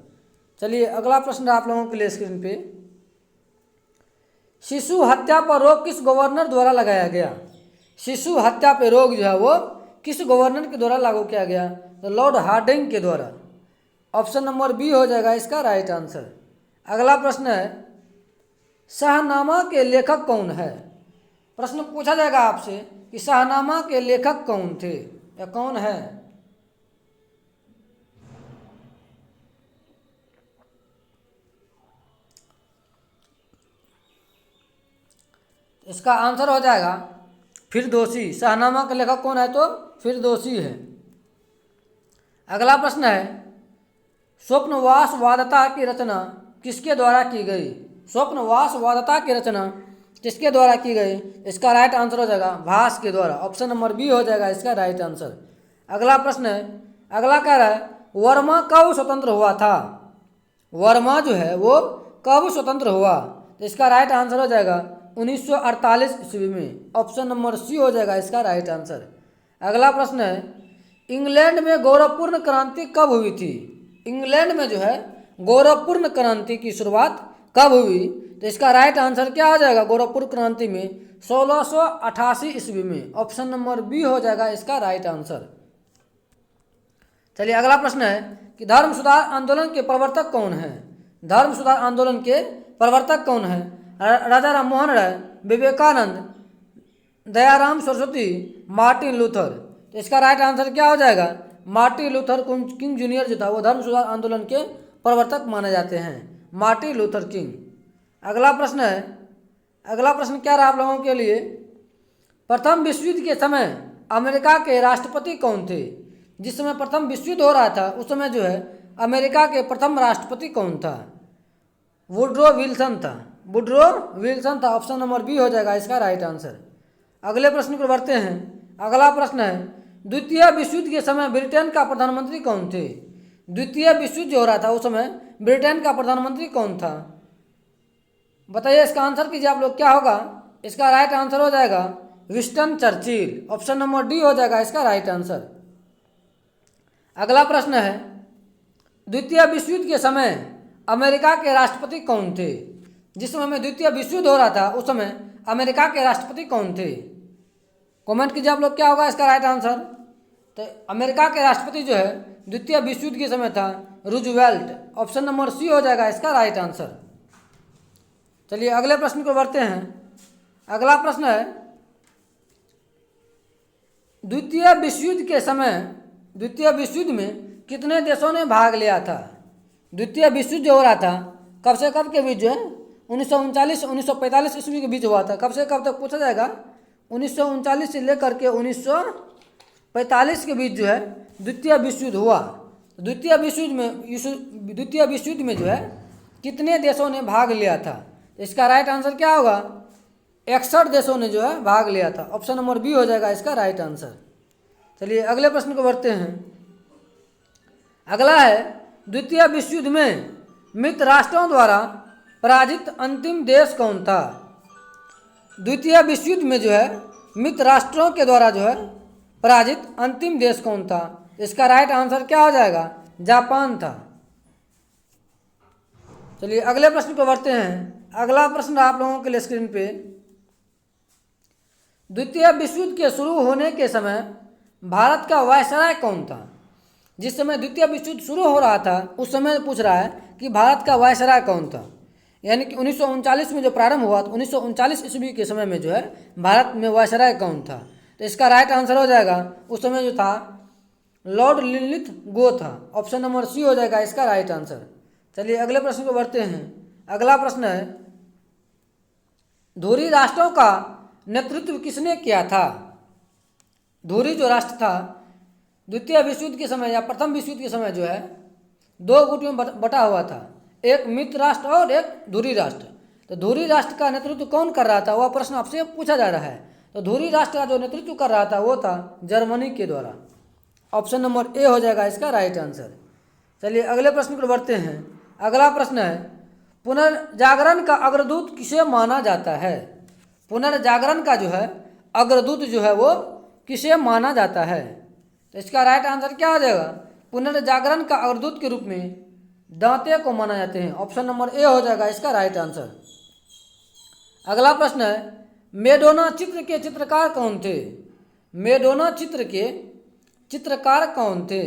चलिए अगला प्रश्न आप लोगों के लिए स्क्रीन पे, शिशु हत्या पर रोक किस गवर्नर द्वारा लगाया गया? शिशु हत्या पर रोक जो है वो किस गवर्नर के द्वारा लागू किया गया? तो लॉर्ड हार्डिंग के द्वारा। ऑप्शन नंबर बी हो जाएगा इसका राइट आंसर। अगला प्रश्न है, शाहनामा के लेखक कौन है? प्रश्न पूछा जाएगा आपसे कि शाहनामा के लेखक कौन थे या कौन है? इसका आंसर हो जाएगा फिरदौसी। शाहनामा के लेखक कौन है? तो फिरदौसी है। अगला प्रश्न है, स्वप्नवास वादता की रचना किसके द्वारा की गई? स्वप्नवास वादता की रचना किसके द्वारा की गई? इसका राइट आंसर हो जाएगा भास के द्वारा। ऑप्शन नंबर बी हो जाएगा इसका राइट आंसर। अगला प्रश्न है, अगला कह रहा है वर्मा कब स्वतंत्र हुआ था? वर्मा जो है वो कब स्वतंत्र हुआ? तो इसका राइट आंसर हो जाएगा 1948 ईस्वी में। ऑप्शन नंबर सी हो जाएगा इसका राइट आंसर। अगला प्रश्न है, इंग्लैंड में गौरवपूर्ण क्रांति कब हुई थी? इंग्लैंड में जो है गौरवपूर्ण क्रांति की शुरुआत कब हुई? तो इसका राइट आंसर क्या हो जाएगा गौरवपूर्ण क्रांति में? 1688 ईस्वी में। ऑप्शन नंबर बी हो जाएगा इसका राइट आंसर। चलिए अगला प्रश्न है कि धर्म सुधार आंदोलन के प्रवर्तक कौन है? धर्म सुधार आंदोलन के प्रवर्तक कौन है? राजा राम मोहन राय, विवेकानंद, दयाराम सरस्वती, मार्टिन लूथर। तो इसका राइट आंसर क्या हो जाएगा? मार्टिन लूथर किंग जूनियर जो था वो धर्म सुधार आंदोलन के प्रवर्तक माने जाते हैं, मार्टिन लूथर किंग। अगला प्रश्न है, अगला प्रश्न क्या रहा आप लोगों के लिए? प्रथम विश्व युद्ध के समय अमेरिका के राष्ट्रपति कौन थे? जिस समय प्रथम विश्व युद्ध हो रहा था उस समय जो है अमेरिका के प्रथम राष्ट्रपति कौन था? वुड्रो विल्सन था, वुड्रो विल्सन था। ऑप्शन नंबर बी हो जाएगा इसका राइट आंसर। अगले प्रश्न को बढ़ते हैं। अगला प्रश्न है, द्वितीय विश्व युद्ध के समय ब्रिटेन का प्रधानमंत्री कौन थे? द्वितीय विश्व युद्ध जो हो रहा था उस समय ब्रिटेन का प्रधानमंत्री कौन था? बताइए, इसका आंसर कीजिए आप लोग, क्या होगा? इसका राइट आंसर हो जाएगा Winston Churchill. Option number D हो जाएगा इसका राइट आंसर। अगला प्रश्न है, द्वितीय विश्व युद्ध के समय अमेरिका के राष्ट्रपति कौन थे? जिस समय में द्वितीय विश्व युद्ध हो रहा था उस समय अमेरिका के राष्ट्रपति कौन थे? कमेंट कीजिए आप लोग, क्या होगा इसका राइट आंसर? तो अमेरिका के राष्ट्रपति जो है द्वितीय विश्व युद्ध के समय था रूजवेल्ट। ऑप्शन नंबर सी हो जाएगा इसका राइट आंसर। चलिए अगले प्रश्न को बढ़ते हैं। अगला प्रश्न है, द्वितीय विश्व युद्ध के समय द्वितीय विश्व युद्ध में कितने देशों ने भाग लिया था? द्वितीय विश्व युद्ध जो हो रहा था कब से कब के बीच जो है 1939 1945 ईस्वी के बीच हुआ था। कब से कब तक पूछा जाएगा? 1939 से लेकर के 1945 के बीच जो है द्वितीय विश्व युद्ध हुआ। द्वितीय विश्व युद्ध में जो है कितने देशों ने भाग लिया था? इसका राइट आंसर क्या होगा? 61 देशों ने जो है भाग लिया था। ऑप्शन नंबर बी हो जाएगा इसका राइट आंसर। चलिए अगले प्रश्न को बढ़ते हैं। अगला है, द्वितीय विश्व युद्ध में मित्र राष्ट्रों द्वारा पराजित अंतिम देश कौन था? द्वितीय विश्व युद्ध में जो है मित्र राष्ट्रों के द्वारा जो है पराजित अंतिम देश कौन था? इसका राइट आंसर क्या हो जाएगा? जापान था। चलिए अगले प्रश्न को बढ़ते हैं। अगला प्रश्न आप लोगों के लिए स्क्रीन पे, द्वितीय विश्व युद्ध के शुरू होने के समय भारत का वायसराय कौन था? जिस समय द्वितीय विश्व युद्ध शुरू हो रहा था उस समय पूछ रहा है कि भारत का वायसराय कौन था। यानी कि 1939 में जो प्रारंभ हुआ तो 1939 ईस्वी के समय में जो है भारत में वायसराय कौन था? तो इसका राइट आंसर हो जाएगा उस समय जो था लॉर्ड लिनलिथ गो था। ऑप्शन नंबर सी हो जाएगा इसका राइट आंसर। चलिए अगले प्रश्न को बढ़ते हैं। अगला प्रश्न है, धुरी राष्ट्रों का नेतृत्व किसने किया था? धुरी जो राष्ट्र था द्वितीय विश्व युद्ध के समय या प्रथम विश्व युद्ध के समय जो है दो गुटों में बटा हुआ था, एक मित्र राष्ट्र और एक धुरी राष्ट्र। तो धुरी राष्ट्र का नेतृत्व कौन कर रहा था वह प्रश्न आपसे पूछा जा रहा है। तो धुरी राष्ट्र का जो नेतृत्व कर रहा था वो था जर्मनी के द्वारा। ऑप्शन नंबर ए हो जाएगा इसका राइट आंसर। चलिए अगले प्रश्न को बढ़ते हैं। अगला प्रश्न है, पुनर्जागरण का अग्रदूत किसे माना जाता है? पुनर्जागरण का जो है अग्रदूत जो है वो किसे माना जाता है? तो इसका राइट आंसर क्या हो जाएगा? पुनर्जागरण का अग्रदूत के रूप में दांते को माना जाते हैं। ऑप्शन नंबर ए हो जाएगा इसका राइट आंसर। अगला प्रश्न है, मेडोना चित्र के चित्रकार कौन थे? मेडोना चित्र के चित्रकार कौन थे?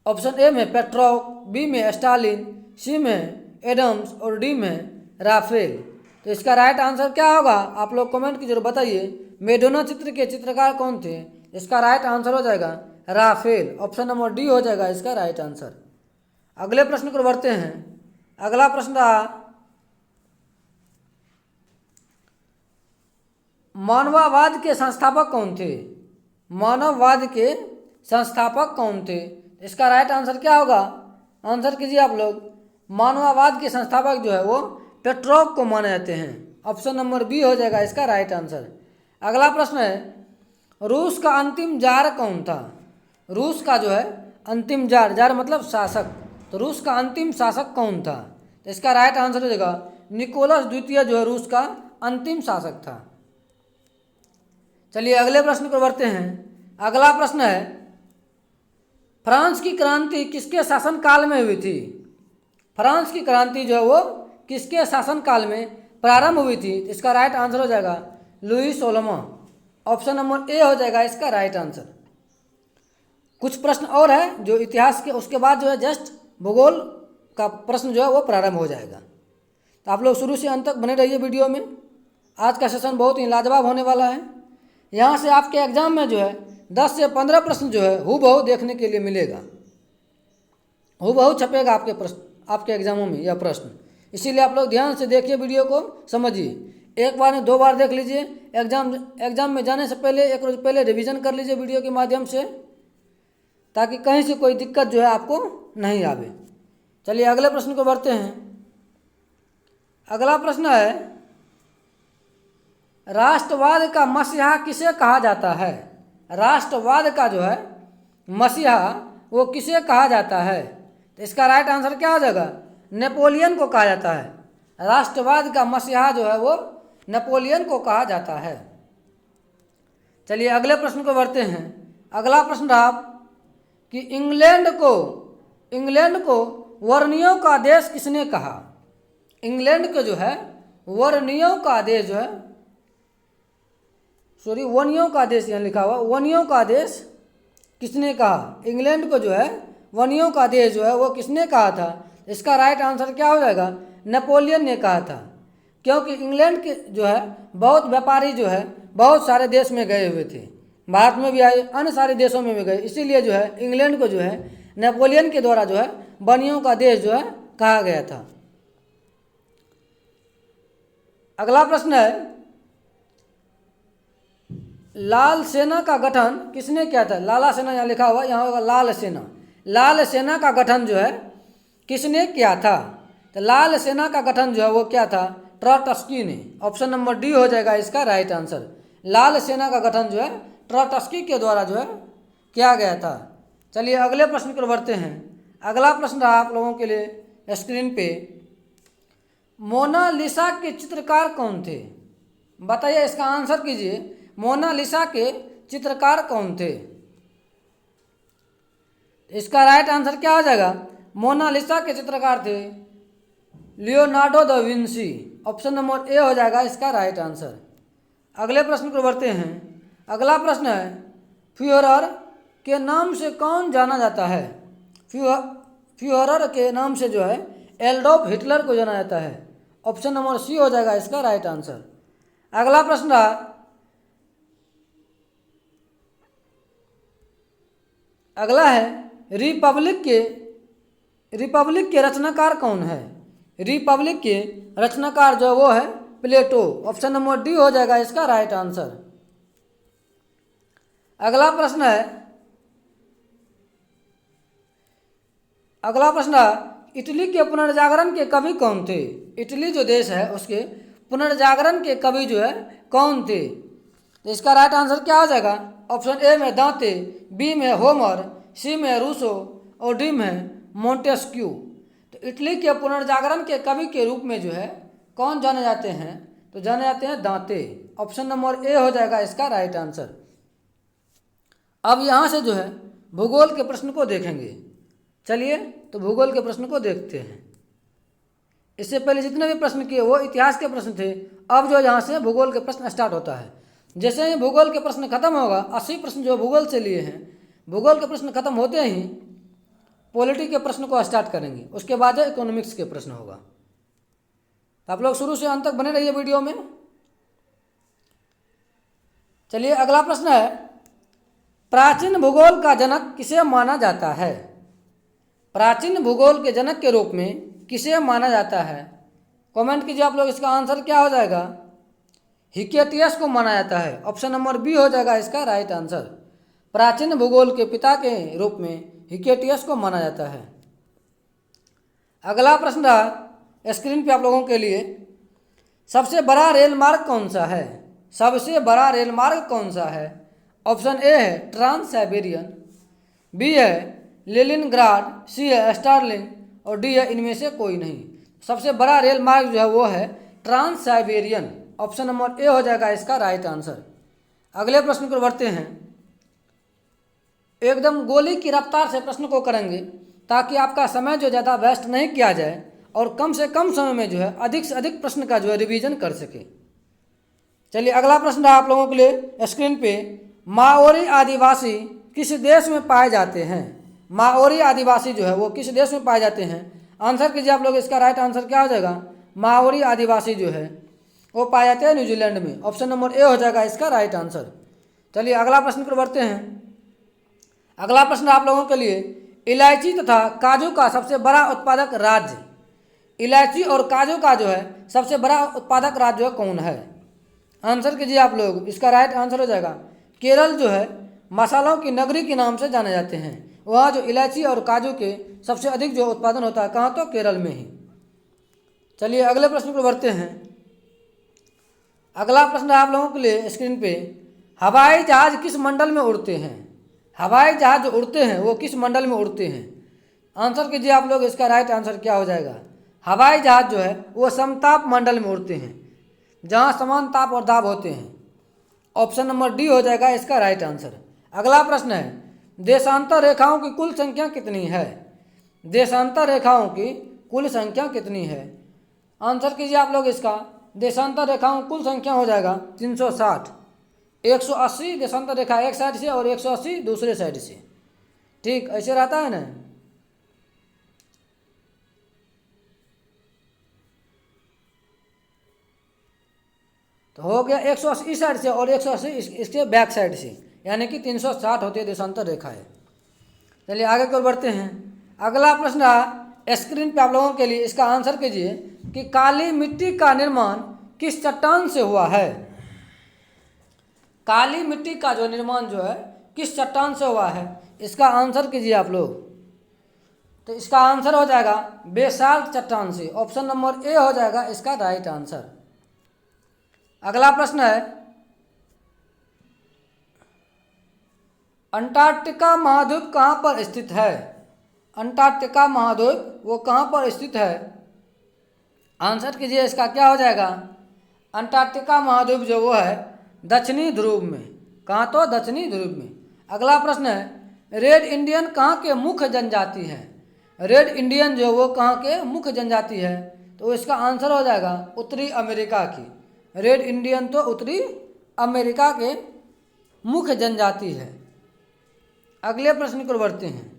ऑप्शन ए में पेट्रोव, बी में स्टालिन, सी में एडम्स और डी में राफेल। तो इसका राइट आंसर क्या होगा? आप लोग कमेंट की जरूर बताइए। मेडोना चित्र के चित्रकार कौन थे? इसका राइट आंसर हो जाएगा राफेल। ऑप्शन नंबर डी हो जाएगा इसका राइट आंसर। अगले प्रश्न को बढ़ते हैं। अगला प्रश्न रहा, मानववाद के संस्थापक कौन थे? मानववाद के संस्थापक कौन थे? इसका राइट आंसर क्या होगा? आंसर कीजिए आप लोग। मानववाद के संस्थापक जो है वो पेट्रोव को माने जाते हैं। ऑप्शन नंबर बी हो जाएगा इसका राइट आंसर। अगला प्रश्न है, रूस का अंतिम जार कौन था? रूस का जो है अंतिम जार, जार मतलब शासक, तो रूस का अंतिम शासक कौन था? तो इसका राइट आंसर हो जाएगा निकोलस द्वितीय जो है रूस का अंतिम शासक था। चलिए अगले प्रश्न पर बढ़ते हैं। अगला प्रश्न है, फ्रांस की क्रांति किसके शासनकाल में हुई थी? फ्रांस की क्रांति जो है वो किसके शासनकाल में प्रारंभ हुई थी? इसका राइट आंसर हो जाएगा लुई 16वां। ऑप्शन नंबर ए हो जाएगा इसका राइट आंसर। कुछ प्रश्न और है जो इतिहास के, उसके बाद जो है जस्ट भूगोल का प्रश्न जो है वो प्रारंभ हो जाएगा। तो आप लोग शुरू से अंत तक बने रहिए वीडियो में। आज का सेशन बहुत ही लाजवाब होने वाला है। यहाँ से आपके एग्जाम में जो है 10 से 15 प्रश्न जो है हूबहू देखने के लिए मिलेगा, हूबहू छपेगा आपके प्रश्न, आपके एग्जामों में यह प्रश्न। इसीलिए आप लोग ध्यान से देखिए, वीडियो को समझिए। एक बार नहीं 2 बार देख लीजिए। एग्जाम में जाने से पहले 1 रोज पहले रिवीजन कर लीजिए वीडियो के माध्यम से, ताकि कहीं से कोई दिक्कत जो है आपको नहीं आवे। चलिए अगले प्रश्न को बढ़ते हैं। अगला प्रश्न है, राष्ट्रवाद का मसीहा किसे कहा जाता है? राष्ट्रवाद का जो है मसीहा वो किसे कहा जाता है? तो इसका राइट आंसर क्या हो जाएगा? नेपोलियन को कहा जाता है। राष्ट्रवाद का मसीहा जो है वो नेपोलियन को कहा जाता है। चलिए अगले प्रश्न को बढ़ते हैं। अगला प्रश्न रहा कि इंग्लैंड को वर्णियों का देश किसने कहा? इंग्लैंड को जो है वर्णियों का देश जो है, सॉरी वनियों का देश यहाँ लिखा हुआ, वनियों का देश किसने कहा? इंग्लैंड को जो है वनियों का देश जो है वो किसने कहा था? इसका राइट आंसर क्या हो जाएगा? नेपोलियन ने कहा था। क्योंकि इंग्लैंड के जो है बहुत व्यापारी जो है बहुत सारे देश में गए हुए थे, भारत में भी आए, अन्य सारे देशों में भी गए। इसीलिए जो है इंग्लैंड को जो है नेपोलियन के द्वारा जो है बनियों का देश जो है कहा गया था। अगला प्रश्न है, लाल सेना का गठन किसने किया था? लाला सेना यहाँ लिखा हुआ, यहाँ होगा लाल सेना। लाल सेना का गठन जो है किसने किया था? तो लाल सेना का गठन जो है वो क्या था? ट्रॉट्स्की ने। ऑप्शन नंबर डी हो जाएगा इसका राइट आंसर। लाल सेना का गठन जो है ट्रॉट्स्की के द्वारा जो है किया गया था। चलिए अगले प्रश्न पर बढ़ते हैं। अगला प्रश्न रहा आप लोगों के लिए स्क्रीन पे, मोनालिसा के चित्रकार कौन थे? बताइए, इसका आंसर कीजिए। मोनालिसा के चित्रकार कौन थे? इसका राइट आंसर क्या हो जाएगा? मोनालिसा के चित्रकार थे Leonardo da Vinci. Option number A हो जाएगा इसका राइट आंसर। अगले प्रश्न को बढ़ते हैं। अगला प्रश्न है, फ्यूहरर के नाम से कौन जाना जाता है? फ्यूहरर के नाम से जो है एडोल्फ हिटलर को जाना जाता है। ऑप्शन नंबर सी हो जाएगा इसका राइट आंसर। अगला प्रश्न रहा, अगला है, रिपब्लिक के रचनाकार कौन है? रिपब्लिक के रचनाकार जो वो है प्लेटो। ऑप्शन नंबर डी हो जाएगा इसका राइट आंसर। अगला प्रश्न है, इटली के पुनर्जागरण के कवि कौन थे? इटली जो देश है उसके पुनर्जागरण के कवि जो है कौन थे? तो इसका राइट आंसर क्या हो जाएगा? ऑप्शन ए में दांते, बी में होमर, सी में रूसो और डी में मोंटेस्क्यू। तो इटली के पुनर्जागरण के कवि के रूप में जो है कौन जाने जाते हैं? तो जाने जाते हैं दांते। ऑप्शन नंबर ए हो जाएगा इसका राइट आंसर। अब यहाँ से जो है भूगोल के प्रश्न को देखेंगे। चलिए तो भूगोल के प्रश्न को देखते हैं। इससे पहले जितने भी प्रश्न किए वो इतिहास के प्रश्न थे। अब जो यहाँ से भूगोल के प्रश्न स्टार्ट होता है। जैसे ही भूगोल के प्रश्न खत्म होगा, 80 प्रश्न जो भूगोल से लिए हैं, भूगोल के प्रश्न खत्म होते ही पॉलिटी के प्रश्न को स्टार्ट करेंगे। उसके बाद इकोनॉमिक्स के प्रश्न होगा। तो आप लोग शुरू से अंत तक बने रहिए वीडियो में। चलिए अगला प्रश्न है, प्राचीन भूगोल का जनक किसे माना जाता है? प्राचीन भूगोल के जनक के रूप में किसे माना जाता है? कमेंट कीजिए आप लोग। इसका आंसर क्या हो जाएगा? हिकेटियस को माना जाता है। ऑप्शन नंबर बी हो जाएगा इसका राइट आंसर। प्राचीन भूगोल के पिता के रूप में हिकेटियस को माना जाता है। अगला प्रश्न रहा स्क्रीन पे आप लोगों के लिए, सबसे बड़ा रेल मार्ग कौन सा है? सबसे बड़ा रेल मार्ग कौन सा है? ऑप्शन ए है ट्रांस साइबेरियन, बी है लेनिनग्राड, सी है स्टार्लिंग और डी है इनमें से कोई नहीं। सबसे बड़ा रेल मार्ग जो है वो है Trans Siberian. Option number A हो जाएगा इसका राइट आंसर। अगले प्रश्न को बढ़ते हैं। एकदम गोली की रफ्तार से प्रश्न को करेंगे ताकि आपका समय जो ज़्यादा वेस्ट नहीं किया जाए और कम से कम समय में जो है अधिक से अधिक प्रश्न का जो है रिवीजन कर सके। चलिए अगला प्रश्न रहा आप लोगों के लिए स्क्रीन पे। माओरी आदिवासी किस देश में पाए जाते हैं? माओरी आदिवासी जो है वो किस देश में पाए जाते हैं? आंसर कीजिए आप लोग। इसका राइट आंसर क्या हो जाएगा? माओरी आदिवासी जो है वो पाए जाते हैं न्यूजीलैंड में। ऑप्शन नंबर ए हो जाएगा इसका राइट आंसर। चलिए अगला प्रश्न पर बढ़ते हैं। अगला प्रश्न आप लोगों के लिए, इलायची तथा काजू का सबसे बड़ा उत्पादक राज्य, इलायची और काजू का जो है सबसे बड़ा उत्पादक राज्य है कौन है? आंसर कीजिए आप लोग। इसका राइट आंसर हो जाएगा केरल जो है मसालों की नगरी के नाम से जाने जाते हैं। वहाँ जो इलायची और काजू के सबसे अधिक जो उत्पादन होता है कहाँ? तो केरल में ही। चलिए अगले प्रश्न को बढ़ते हैं। अगला प्रश्न आप लोगों के लिए स्क्रीन पे, हवाई जहाज किस मंडल में उड़ते हैं? हवाई जहाज जो उड़ते हैं वो किस मंडल में उड़ते हैं? आंसर कीजिए आप लोग। इसका राइट आंसर क्या हो जाएगा? हवाई जहाज जो है वो समताप मंडल में उड़ते हैं जहाँ समान ताप और दाब होते हैं। ऑप्शन नंबर डी हो जाएगा इसका राइट आंसर। अगला प्रश्न है, देशांतर रेखाओं की कुल संख्या कितनी है? देशांतर रेखाओं की कुल संख्या कितनी है? आंसर कीजिए आप लोग इसका। देशांतर रेखाओं की कुल संख्या हो जाएगा 360। 180 देशांतर रेखा एक साइड से और 180 दूसरे साइड से। ठीक ऐसे रहता है ना। तो हो गया 180 इस साइड से और 180 इसके बैक साइड से, यानी कि 360 होती है देशांतर रेखा है। चलिए आगे की ओर बढ़ते हैं। अगला प्रश्न रहा स्क्रीन पे आप लोगों के लिए। इसका आंसर कीजिए कि काली मिट्टी का निर्माण किस चट्टान से हुआ है? काली मिट्टी का जो निर्माण जो है किस चट्टान से हुआ है? इसका आंसर कीजिए आप लोग। तो इसका आंसर हो जाएगा बेसाल्ट चट्टान से। ऑप्शन नंबर ए हो जाएगा इसका राइट आंसर। अगला प्रश्न है, अंटार्कटिका महाद्वीप कहाँ पर स्थित है? अंटार्कटिका महाद्वीप वो कहाँ पर स्थित है? आंसर कीजिए। इसका क्या हो जाएगा? अंटार्कटिका महाद्वीप जो वो है दक्षिणी ध्रुव में। कहाँ? तो दक्षिणी ध्रुव में। अगला प्रश्न है, रेड इंडियन कहाँ के मुख्य जनजाति है? रेड इंडियन जो वो कहाँ के मुख्य जनजाति है? तो इसका आंसर हो जाएगा उत्तरी अमेरिका की। रेड इंडियन तो उत्तरी अमेरिका के मुख्य जनजाति है। अगले प्रश्न को बढ़ते हैं।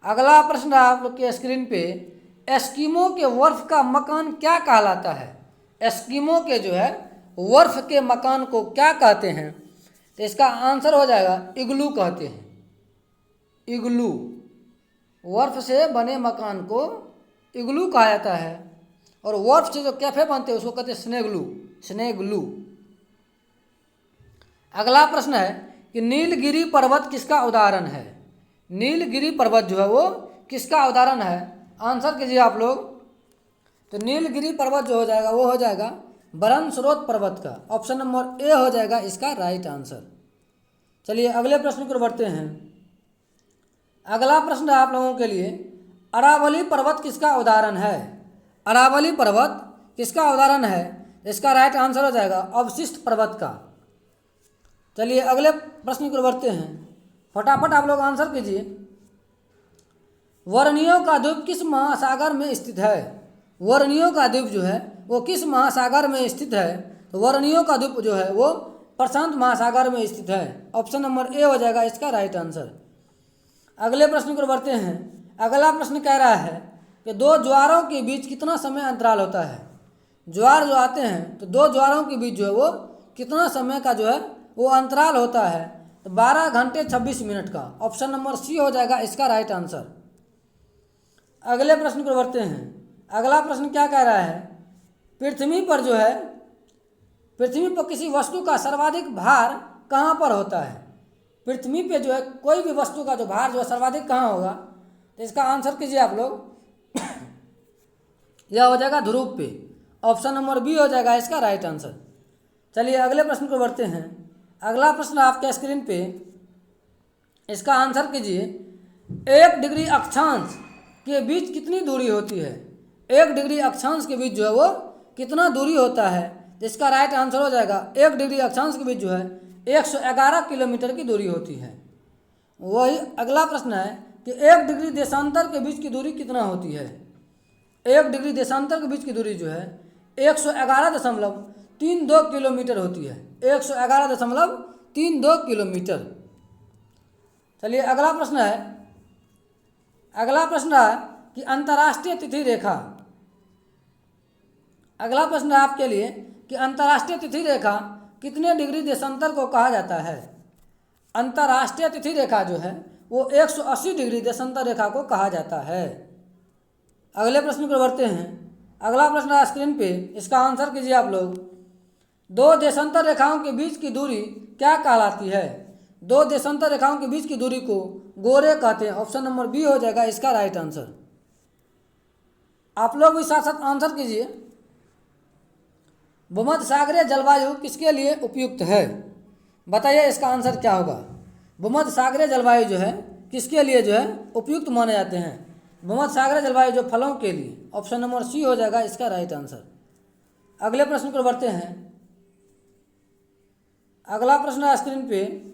अगला प्रश्न आप लोग के स्क्रीन पे, एस्किमो के बर्फ का मकान क्या कहलाता है? एस्किमो के जो है बर्फ के मकान को क्या कहते हैं? तो इसका आंसर हो जाएगा इग्लू कहते हैं। इग्लू, बर्फ से बने मकान को इग्लू कहा जाता है। और बर्फ से जो कैफे बनते हैं उसको कहते हैं स्नेगलू। स्नेगलू। अगला प्रश्न है कि नीलगिरी पर्वत किसका उदाहरण है? नीलगिरी पर्वत जो है वो किसका उदाहरण है? आंसर कीजिए आप लोग। तो नीलगिरी पर्वत जो हो जाएगा वो हो जाएगा बरनस्रोत पर्वत का। ऑप्शन नंबर ए हो जाएगा इसका राइट आंसर। चलिए अगले प्रश्न को बढ़ते हैं। अगला प्रश्न है आप लोगों के लिए, अरावली पर्वत किसका उदाहरण है? अरावली पर्वत किसका उदाहरण है? इसका राइट आंसर हो जाएगा अवशिष्ट पर्वत का। चलिए अगले प्रश्न को बढ़ते हैं। फटाफट आप लोग आंसर कीजिए। बोर्नियो का द्वीप किस महासागर में स्थित है? बोर्नियो का द्वीप जो है वो किस महासागर में स्थित है? तो बोर्नियो का द्वीप जो है वो प्रशांत महासागर में स्थित है। ऑप्शन नंबर ए हो जाएगा इसका राइट आंसर। अगले प्रश्न को बढ़ते हैं। अगला प्रश्न कह रहा है कि दो ज्वारों के बीच कितना समय अंतराल होता है? ज्वार जो आते हैं तो दो ज्वारों के बीच जो है वो कितना समय का जो है वो अंतराल होता है? तो 12 घंटे 26 मिनट का। ऑप्शन नंबर सी हो जाएगा इसका राइट आंसर। अगले प्रश्न को बढ़ते हैं। अगला प्रश्न क्या कह रहा है, पृथ्वी पर जो है, पृथ्वी पर किसी वस्तु का सर्वाधिक भार कहाँ पर होता है? पृथ्वी पे जो है कोई भी वस्तु का जो भार जो है सर्वाधिक कहाँ होगा? तो इसका आंसर कीजिए आप लोग। यह हो जाएगा ध्रुव पे। ऑप्शन नंबर बी हो जाएगा इसका राइट आंसर। चलिए अगले प्रश्न को बढ़ते हैं। अगला प्रश्न आपके स्क्रीन पे, इसका आंसर कीजिए। 1 डिग्री अक्षांश के बीच कितनी दूरी होती है? 1 डिग्री अक्षांश के बीच जो है वो कितना दूरी होता है? तो इसका राइट आंसर हो जाएगा 1 डिग्री अक्षांश के बीच जो है 111 किलोमीटर की दूरी होती है। वही अगला प्रश्न है कि 1 डिग्री देशांतर के बीच की दूरी कितना होती है? 1 डिग्री देशांतर के बीच की दूरी जो है 111.32 किलोमीटर होती है। 111.32 किलोमीटर। चलिए अगला प्रश्न है कि अंतर्राष्ट्रीय तिथि रेखा। अगला प्रश्न है आपके लिए कि अंतर्राष्ट्रीय तिथि रेखा कितने डिग्री देशांतर को कहा जाता है? अंतर्राष्ट्रीय तिथि रेखा जो है वो 180 डिग्री देशांतर रेखा को कहा जाता है। अगले प्रश्न को बढ़ते हैं। अगला प्रश्न है स्क्रीन पे, इसका आंसर कीजिए आप लोग। 2 देशांतर रेखाओं के बीच की दूरी क्या कहलाती है? 2 देशांतर रेखाओं के बीच की दूरी को गोरे कहते हैं। ऑप्शन नंबर बी हो जाएगा इसका राइट आंसर। आप लोग भी साथ साथ आंसर कीजिए। भूमध्यसागरीय जलवायु किसके लिए उपयुक्त है? बताइए इसका आंसर क्या होगा। भूमध्यसागरीय जलवायु जो है किसके लिए जो है उपयुक्त माने जाते हैं? भूमध्यसागरीय जलवायु जो फलों के लिए। ऑप्शन नंबर सी हो जाएगा इसका राइट आंसर। अगले प्रश्न को बढ़ते हैं। अगला प्रश्न है स्क्रीन पे,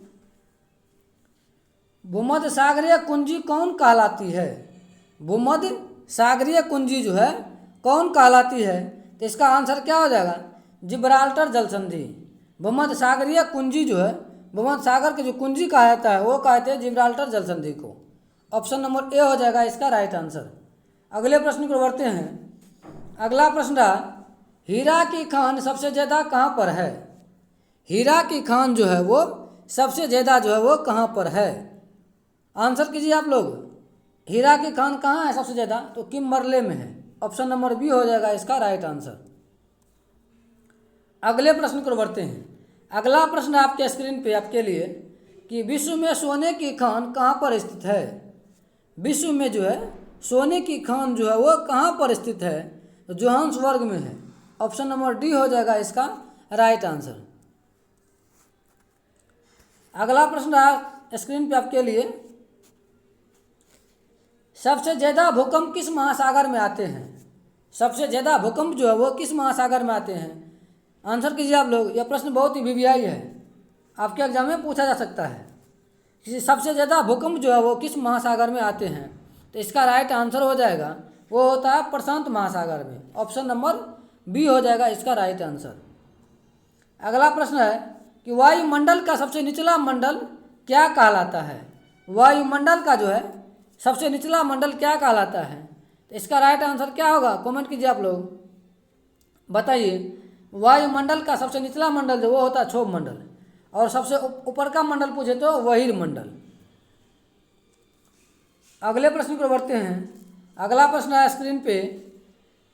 भूमध्यसागरीय कुंजी कौन कहलाती है? भूमध्यसागरीय कुंजी जो है कौन कहलाती है? तो इसका आंसर क्या हो जाएगा? जिब्राल्टर जल संधि। भूमध्यसागरीय कुंजी जो है, भूमध्य सागर की जो कुंजी कहा जाता है वो कहते हैं जिब्राल्टर जल संधि को। ऑप्शन नंबर ए हो जाएगा इसका राइट आंसर। अगले प्रश्न को बढ़ते हैं। अगला प्रश्न रहा, हीरा की खान सबसे ज़्यादा कहाँ पर है? हीरा की खान जो है वो सबसे ज़्यादा जो है वो कहाँ पर है? आंसर कीजिए आप लोग। हीरा की खान कहाँ है सबसे ज़्यादा? तो किम्बरले में है। ऑप्शन नंबर बी हो जाएगा इसका राइट आंसर। अगले प्रश्न को बढ़ते हैं। अगला प्रश्न आपके स्क्रीन पे आपके लिए कि विश्व में सोने की खान कहाँ पर स्थित है? विश्व में जो है सोने की खान जो है वो कहाँ पर स्थित है? तो जोहान्सबर्ग में है। ऑप्शन नंबर डी हो जाएगा इसका राइट आंसर। अगला प्रश्न स्क्रीन पे आपके लिए, सबसे ज़्यादा भूकंप किस महासागर में आते हैं? सबसे ज़्यादा भूकंप जो है वो किस महासागर में आते हैं? आंसर कीजिए आप लोग। यह प्रश्न बहुत ही वीवीआई है, आपके एग्जाम में पूछा जा सकता है कि सबसे ज़्यादा भूकंप जो है वो किस महासागर में आते हैं? तो इसका राइट आंसर हो जाएगा वो होता है प्रशांत महासागर में। ऑप्शन नंबर बी हो जाएगा इसका राइट आंसर। अगला प्रश्न है कि वायुमंडल का सबसे निचला मंडल क्या कहलाता है? वायुमंडल का जो है सबसे निचला मंडल क्या कहलाता है? तो इसका राइट आंसर क्या होगा? कमेंट कीजिए आप लोग, बताइए। वायुमंडल का सबसे निचला मंडल जो वो होता है क्षोभ मंडल, और सबसे ऊपर का मंडल पूछे तो वहीर मंडल। अगले प्रश्न को बढ़ते हैं। अगला प्रश्न है स्क्रीन पे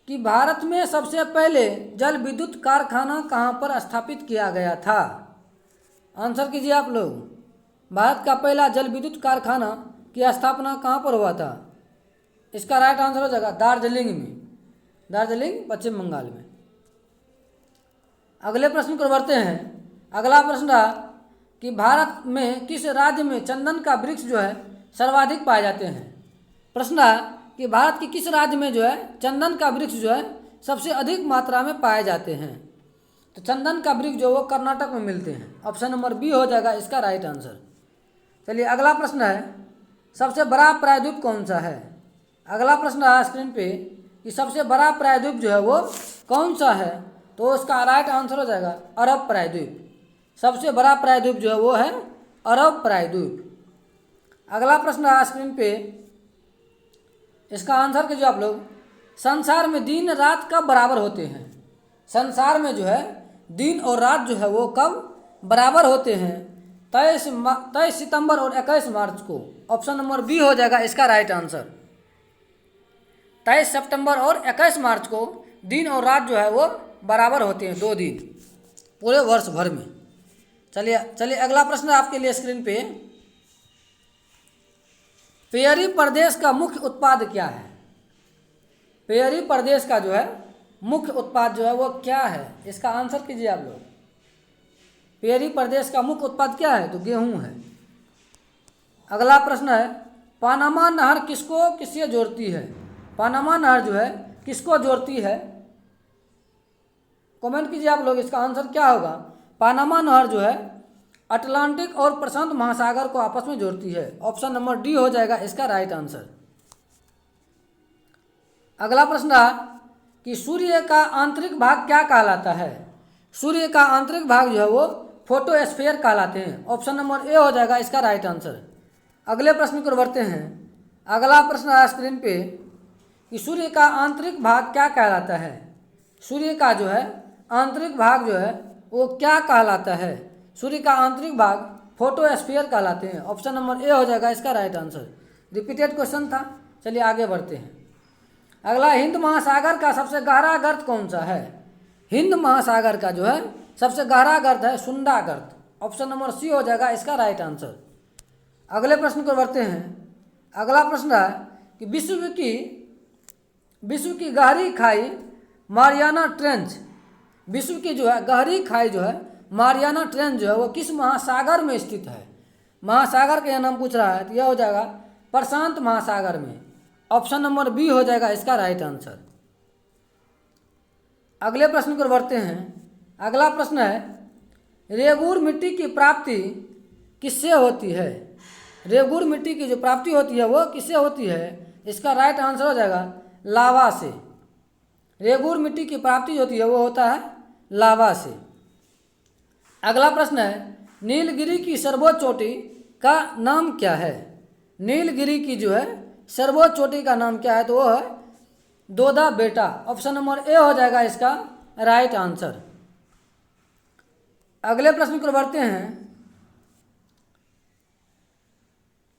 कि भारत में सबसे पहले जल विद्युत कारखाना कहाँ पर स्थापित किया गया था? आंसर कीजिए आप लोग। भारत का पहला जल विद्युत कारखाना की स्थापना कहाँ पर हुआ था? इसका राइट आंसर हो जाएगा दार्जिलिंग में। दार्जिलिंग पश्चिम बंगाल में। अगले प्रश्न को बढ़ते हैं। अगला प्रश्न रहा कि भारत में किस राज्य में चंदन का वृक्ष जो है सर्वाधिक पाए जाते हैं? प्रश्न रहा कि भारत की किस राज्य में जो है चंदन का वृक्ष जो है सबसे अधिक मात्रा में पाए जाते हैं? तो चंदन का वृक्ष जो वो कर्नाटक में मिलते हैं। ऑप्शन नंबर बी हो जाएगा इसका राइट आंसर। चलिए अगला प्रश्न है, सबसे बड़ा प्रायद्वीप कौन सा है? अगला प्रश्न रहा स्क्रीन पे कि सबसे बड़ा प्रायद्वीप जो है वो कौन सा है? तो उसका राइट आंसर हो जाएगा अरब प्रायद्वीप। सबसे बड़ा प्रायद्वीप जो है वो है अरब प्रायद्वीप। अगला प्रश्न रहा स्क्रीन पे, इसका आंसर कीजिए आप लोग। संसार में दिन रात कब बराबर होते हैं? संसार में जो है दिन और रात जो है वो कब बराबर होते हैं? 23 सितंबर और 21 मार्च को। ऑप्शन नंबर बी हो जाएगा इसका राइट आंसर। 23 सितंबर और 21 मार्च को दिन और रात जो है वो बराबर होते हैं, 2 दिन पूरे वर्ष भर में। चलिए अगला प्रश्न आपके लिए स्क्रीन पे, पेयरी प्रदेश का मुख्य उत्पाद क्या है? पेयरी प्रदेश का जो है मुख्य उत्पाद जो है वो क्या है? इसका आंसर कीजिए आप लोग। पेयरी प्रदेश का मुख्य उत्पाद क्या है? तो गेहूं है। अगला प्रश्न है, पानामा नहर किसको किससे जोड़ती है? पानामा नहर जो है किसको जोड़ती है? कमेंट कीजिए आप लोग, इसका आंसर क्या होगा? पानामा नहर जो है अटलांटिक और प्रशांत महासागर को आपस में जोड़ती है। ऑप्शन नंबर डी हो जाएगा इसका राइट आंसर। अगला प्रश्न रहा कि सूर्य का आंतरिक भाग क्या कहलाता है? सूर्य का आंतरिक भाग जो है वो फोटोस्फीयर कहलाते हैं। ऑप्शन नंबर ए हो जाएगा इसका राइट आंसर। अगले प्रश्न को बढ़ते हैं। अगला प्रश्न है स्क्रीन पे कि सूर्य का आंतरिक भाग क्या कहलाता है? सूर्य का जो है आंतरिक भाग जो है वो क्या कहलाता है? सूर्य का आंतरिक भाग फोटोस्फीयर कहलाते हैं। ऑप्शन नंबर ए हो जाएगा इसका राइट आंसर। रिपीटेड क्वेश्चन था। चलिए आगे बढ़ते हैं। अगला, हिंद महासागर का सबसे गहरा गर्त कौन सा है? हिंद महासागर का जो है सबसे गहरा गर्त है सुंडा गर्त। ऑप्शन नंबर सी हो जाएगा इसका राइट आंसर। अगले प्रश्न को बढ़ते हैं। अगला प्रश्न है कि विश्व की गहरी खाई मारियाना ट्रेंच, विश्व की जो है गहरी खाई जो है मारियाना ट्रेंच जो है वो किस महासागर में स्थित है? महासागर का यह नाम पूछ रहा है तो यह हो जाएगा प्रशांत महासागर में। ऑप्शन नंबर बी हो जाएगा इसका राइट आंसर। अगले प्रश्न को बढ़ते हैं। अगला प्रश्न है, रेगुर मिट्टी की प्राप्ति किससे होती है? रेगुर मिट्टी की जो प्राप्ति होती है वो किससे होती है? इसका राइट आंसर हो जाएगा लावा से। रेगुर मिट्टी की प्राप्ति होती है वो होता है लावा से। अगला प्रश्न है, नीलगिरी की सर्वोच्च चोटी का नाम क्या है? नीलगिरी की जो है सर्वोच्च चोटी का नाम क्या है? तो वो है दोदा बेटा। ऑप्शन नंबर ए हो जाएगा इसका राइट आंसर। अगले प्रश्न को बढ़ते हैं।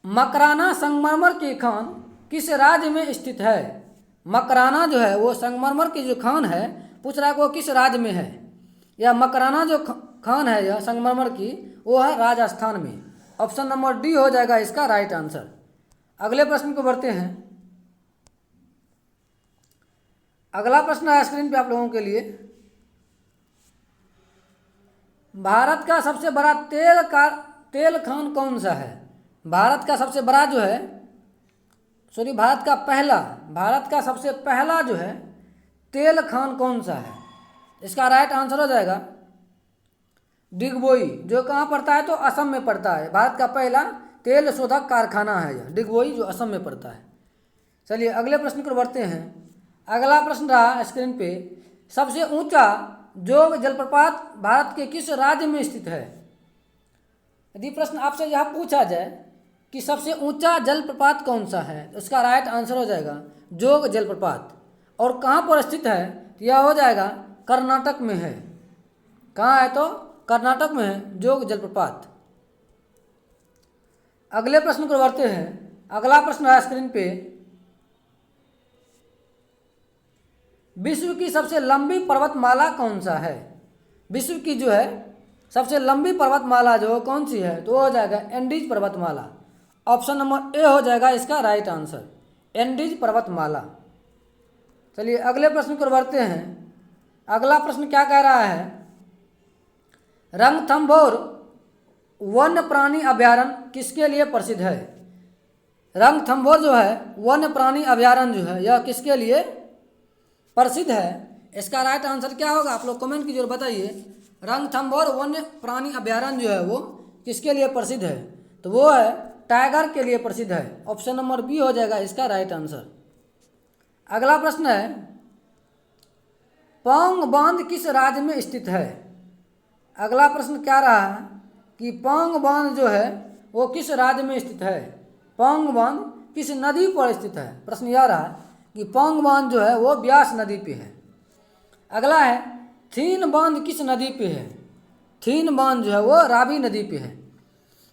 मकराना संगमरमर की खान किस राज्य में स्थित है? मकराना जो है वो संगमरमर की जो खान है पूछ रहा है वो किस राज्य में है? या मकराना जो खान है यह संगमरमर की वो है राजस्थान में। ऑप्शन नंबर डी हो जाएगा इसका राइट आंसर। अगले प्रश्न को बढ़ते हैं। अगला प्रश्न है स्क्रीन पे आप लोगों के लिए, भारत का सबसे बड़ा तेल खान कौन सा है? भारत का सबसे बड़ा जो है भारत का सबसे पहला जो है तेल खान कौन सा है? इसका राइट आंसर हो जाएगा डिगबोई, जो कहाँ पड़ता है? तो असम में पड़ता है। भारत का पहला तेल शोधक कारखाना है यह डिगबोई, जो असम में पड़ता है। चलिए अगले प्रश्न को बढ़ते हैं। अगला प्रश्न रहा स्क्रीन पे, सबसे ऊंचा जोग जलप्रपात भारत के किस राज्य में स्थित है? यदि प्रश्न आपसे यह पूछा जाए कि सबसे ऊंचा जलप्रपात कौन सा है तो उसका राइट आंसर हो जाएगा जोग जलप्रपात। और कहाँ पर स्थित है? तो यह हो जाएगा कर्नाटक में है। कहाँ है? तो कर्नाटक में है जोग जलप्रपात। अगले प्रश्न को बढ़ते हैं। अगला प्रश्न है स्क्रीन पे, विश्व की सबसे लंबी पर्वतमाला कौन सा है? विश्व की जो है सबसे लंबी पर्वतमाला जो कौन सी है? तो हो जाएगा एंडीज पर्वतमाला। ऑप्शन नंबर ए हो जाएगा इसका राइट आंसर, एंडीज पर्वतमाला। चलिए अगले प्रश्न को बढ़ते हैं। अगला प्रश्न क्या कह रहा है, रणथंभौर वन्य प्राणी अभयारण्य किसके लिए प्रसिद्ध है? रणथंभौर जो है वन्य प्राणी अभयारण्य जो है यह किसके लिए प्रसिद्ध है? इसका राइट आंसर क्या होगा? आप लोग कमेंट कीजिए और बताइए। रणथंभौर वन्य प्राणी अभयारण्य जो है वो किसके लिए प्रसिद्ध है? तो वो है टाइगर के लिए प्रसिद्ध है। ऑप्शन नंबर बी हो जाएगा इसका राइट आंसर। अगला प्रश्न है, पौंग बांध किस राज्य में स्थित है? अगला प्रश्न क्या रहा है कि पौंग बांध जो है वो किस राज्य में स्थित है? पौंग बांध किस नदी पर स्थित है? प्रश्न यह रहा कि पौंग बांध जो है वो ब्यास नदी पे है। अगला है, थीन बांध किस नदी पे है? थीन बांध जो है वो रावी नदी पे है।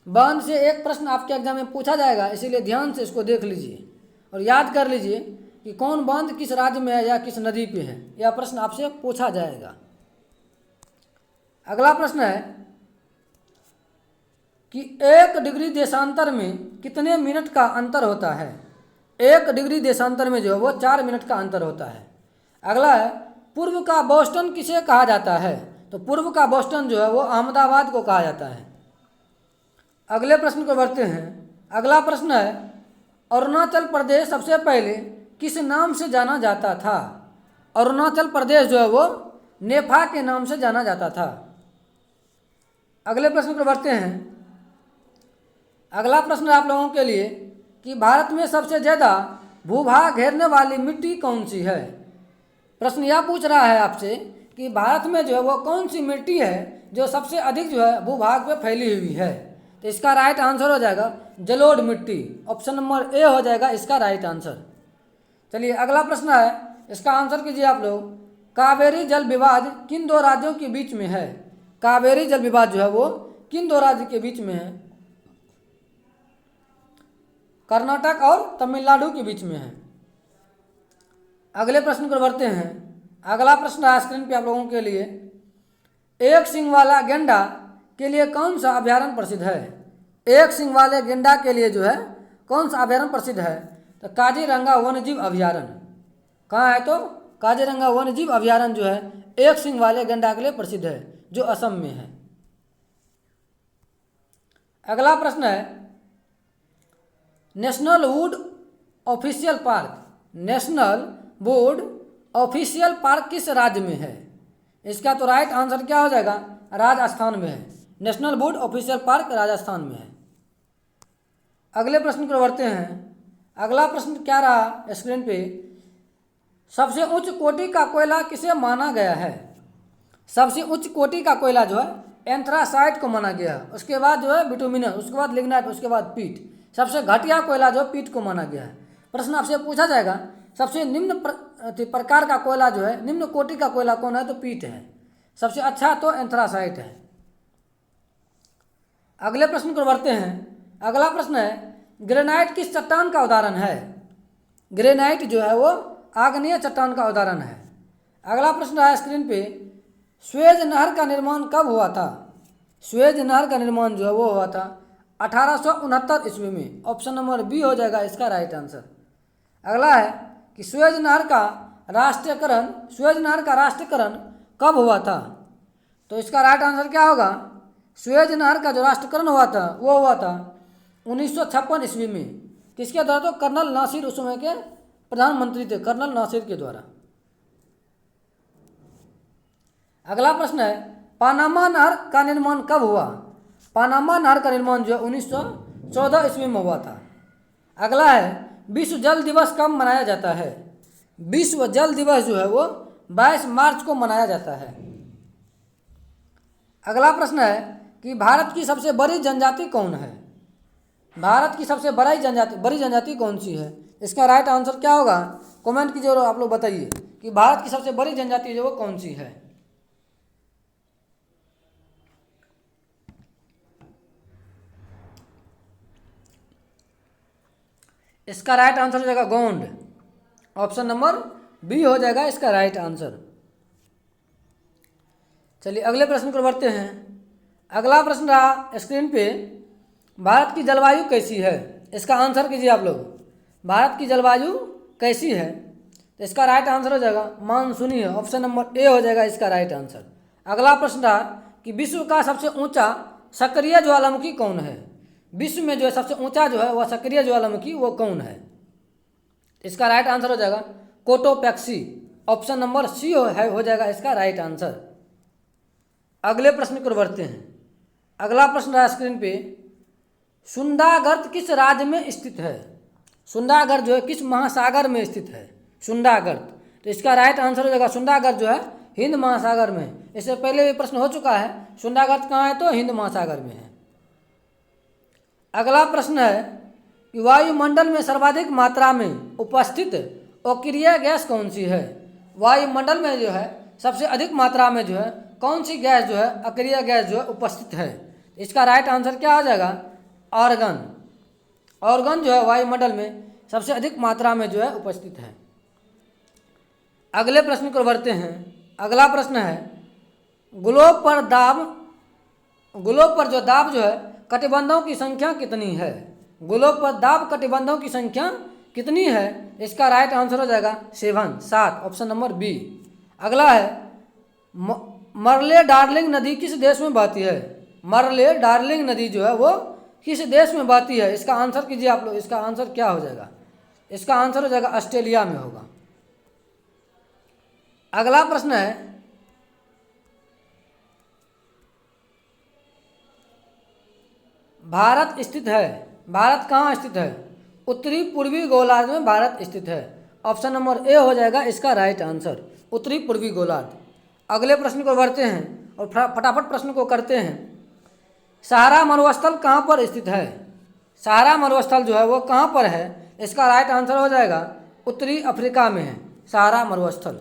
बांध से एक प्रश्न आपके एग्जाम में पूछा जाएगा, इसीलिए ध्यान से इसको देख लीजिए और याद कर लीजिए कि कौन बांध किस राज्य में है या किस नदी पे है। यह प्रश्न आपसे पूछा जाएगा। अगला प्रश्न है कि 1 डिग्री देशांतर में कितने मिनट का अंतर होता है? 1 डिग्री देशांतर में जो है वो 4 मिनट का अंतर होता है। अगला है, पूर्व का बोस्टन किसे कहा जाता है? तो पूर्व का बोस्टन जो है वो अहमदाबाद को कहा जाता है। अगले प्रश्न को बढ़ते हैं। अगला प्रश्न है, अरुणाचल प्रदेश सबसे पहले किस नाम से जाना जाता था? अरुणाचल प्रदेश जो है वो नेफा के नाम से जाना जाता था। अगले प्रश्न पर बढ़ते हैं। अगला प्रश्न आप लोगों के लिए कि भारत में सबसे ज़्यादा भूभाग घेरने वाली मिट्टी कौन सी है? प्रश्न यह पूछ रहा है आपसे कि भारत में जो है वो कौन सी मिट्टी है जो सबसे अधिक जो है भूभाग पे फैली हुई है? तो इसका राइट आंसर हो जाएगा जलोढ़ मिट्टी। ऑप्शन नंबर ए हो जाएगा इसका राइट आंसर। चलिए अगला प्रश्न है, इसका आंसर कीजिए आप लोग। कावेरी जल विवाद किन दो राज्यों के बीच में है? कावेरी जल विवाद जो है वो किन दो राज्य के बीच में है? कर्नाटक और तमिलनाडु के बीच में है। अगले प्रश्न पर बढ़ते हैं। अगला प्रश्न है स्क्रीन पे आप लोगों के लिए, एक सींग वाला गेंडा के लिए कौन सा अभयारण्य प्रसिद्ध है? एक सींग वाले गेंडा के लिए जो है कौन सा अभयारण्य प्रसिद्ध है? तो काजीरंगा वन्यजीव अभयारण्य। कहाँ है? तो काजीरंगा वन्यजीव अभयारण्य जो है एक सींग वाले गेंडा के लिए प्रसिद्ध है, जो असम में है। अगला प्रश्न है, national would official park, national would official park किस राज्य में है? इसका तो राइट आंसर क्या हो जाएगा? राजस्थान में है। National would official park Rajasthan में है। अगले प्रश्न पर बढ़ते हैं। अगला प्रश्न क्या रहा स्क्रीन पे, सबसे उच्च कोटि का कोयला किसे माना गया है? सबसे उच्च कोटि का कोयला जो है एंथ्रासाइट को माना गया, उसके बाद जो है बिटुमिनस, उसके बाद लिग्नाइट, उसके बाद पीट। सबसे घटिया कोयला जो पीट को माना गया है। प्रश्न आपसे पूछा जाएगा सबसे निम्न प्रकार का कोयला जो है, निम्न कोटि का कोयला कौन है? तो पीट है। सबसे अच्छा तो एंथ्रासाइट है। अगले प्रश्न पर बढ़ते हैं। अगला प्रश्न है, ग्रेनाइट किस चट्टान का उदाहरण है? ग्रेनाइट जो है वो आग्नेय चट्टान का उदाहरण है। अगला प्रश्न है स्क्रीन पे, स्वेज नहर का निर्माण कब हुआ था? स्वेज नहर का निर्माण जो है वो हुआ था 1869 ईस्वी में। ऑप्शन नंबर बी हो जाएगा इसका राइट आंसर। अगला है कि स्वेज नहर का राष्ट्रीयकरण कब हुआ था? तो इसका राइट आंसर क्या होगा? स्वेज नहर का जो राष्ट्रीयकरण हुआ था वो हुआ था 1956 ईस्वी में। किसके द्वारा? तो कर्नल नासिर उस समय के प्रधानमंत्री थे, कर्नल नासिर के द्वारा। अगला प्रश्न है, पानामा नहर का निर्माण कब हुआ? पानामा नहर का निर्माण जो है 1914 ईस्वी में हुआ था। अगला है, विश्व जल दिवस कब मनाया जाता है? विश्व जल दिवस जो है वो 22 मार्च को मनाया जाता है। अगला प्रश्न है कि भारत की सबसे बड़ी जनजाति कौन है? भारत की सबसे बड़ी जनजाति कौन सी है? इसका राइट आंसर क्या होगा? कमेंट कीजिए और आप लोग बताइए कि भारत की सबसे बड़ी जनजाति जो वो कौन सी है। इसका राइट आंसर हो जाएगा गोंड। ऑप्शन नंबर बी हो जाएगा इसका राइट आंसर। चलिए अगले प्रश्न पर बढ़ते हैं। अगला प्रश्न रहा स्क्रीन पे, भारत की जलवायु कैसी है? इसका आंसर कीजिए आप लोग। भारत की जलवायु कैसी है? तो इसका राइट आंसर हो जाएगा मानसूनी है। ऑप्शन नंबर ए हो जाएगा इसका राइट आंसर। अगला प्रश्न रहा कि विश्व का सबसे ऊंचा सक्रिय ज्वालामुखी कौन है? विश्व में जो है सबसे ऊंचा जो है वह सक्रिय ज्वालामुखी वो कौन है? इसका राइट आंसर हो जाएगा कोटोपैक्सी। ऑप्शन नंबर सी हो जाएगा इसका राइट आंसर। अगले प्रश्न पर बढ़ते हैं। अगला प्रश्न रहा स्क्रीन पे, सुंदागर्त किस राज्य में स्थित है? सुंदागर्त जो है किस महासागर में स्थित है? सुंदागर्त। तो इसका राइट आंसर हो जाएगा सुंदागर्त जो है हिंद महासागर में। इससे पहले भी प्रश्न हो चुका है, सुंदागर्त कहाँ है? तो हिंद महासागर में है। अगला प्रश्न है कि वायुमंडल में सर्वाधिक मात्रा में उपस्थित अक्रिय गैस कौन सी है? वायुमंडल में जो है सबसे अधिक मात्रा में जो है कौन सी गैस जो है अक्रिय गैस जो है उपस्थित है? इसका राइट आंसर क्या हो जाएगा? ऑर्गन। ऑर्गन जो है वायुमंडल में सबसे अधिक मात्रा में जो है उपस्थित है। अगले प्रश्न को बढ़ते हैं। अगला प्रश्न है, ग्लोब पर जो दाब जो है कटिबंधों की संख्या कितनी है? ग्लोब पर दाब कटिबंधों की संख्या कितनी है? इसका राइट आंसर हो जाएगा 7। Option number B. अगला है, मरले डार्लिंग नदी किस देश में बहती है? मरले डार्लिंग नदी जो है वो किस देश में बहती है? इसका आंसर कीजिए आप लोग। इसका आंसर क्या हो जाएगा? इसका आंसर हो जाएगा ऑस्ट्रेलिया में होगा। अगला प्रश्न है, भारत स्थित है। भारत कहाँ स्थित है? उत्तरी पूर्वी गोलार्ध में भारत स्थित है। ऑप्शन नंबर ए हो जाएगा इसका राइट आंसर, उत्तरी पूर्वी गोलार्ध। अगले प्रश्न को बढ़ते हैं और फटाफट प्रश्न को करते हैं। सहारा मरुस्थल कहाँ पर स्थित है? सहारा मरुस्थल जो है वो कहाँ पर है? इसका राइट आंसर हो जाएगा उत्तरी अफ्रीका में है सहारा मरुस्थल।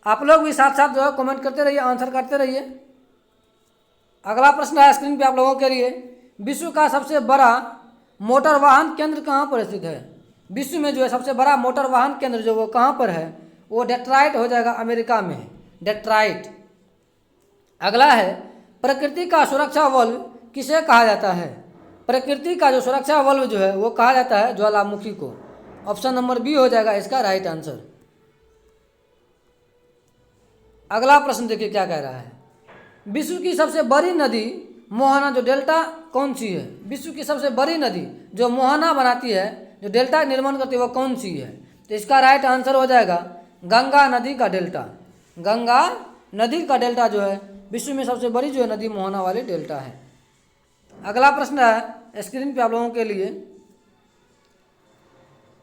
आप लोग भी साथ साथ जो है कमेंट करते रहिए, आंसर करते रहिए। अगला प्रश्न है स्क्रीन पे आप लोगों के लिए, विश्व का सबसे बड़ा मोटर वाहन केंद्र कहाँ पर स्थित है? विश्व में जो है सबसे बड़ा मोटर वाहन केंद्र जो वो कहाँ पर है? वो डेट्रॉइट हो जाएगा, अमेरिका में है, डेट्रॉइट। अगला है, प्रकृति का सुरक्षा वल्व किसे कहा जाता है? प्रकृति का जो सुरक्षा वल्व जो है वो कहा जाता है ज्वालामुखी को। ऑप्शन नंबर बी हो जाएगा इसका राइट आंसर। अगला प्रश्न देखिए क्या कह रहा है, विश्व की सबसे बड़ी नदी मोहना जो डेल्टा कौन सी है? विश्व की सबसे बड़ी नदी जो मोहना बनाती है, जो डेल्टा निर्माण करती है, वो कौन सी है? तो इसका राइट आंसर हो जाएगा गंगा नदी का डेल्टा। गंगा नदी का डेल्टा जो है विश्व में सबसे बड़ी जो है नदी मोहना वाली डेल्टा है। अगला प्रश्न है स्क्रीन पे आप लोगों के लिए,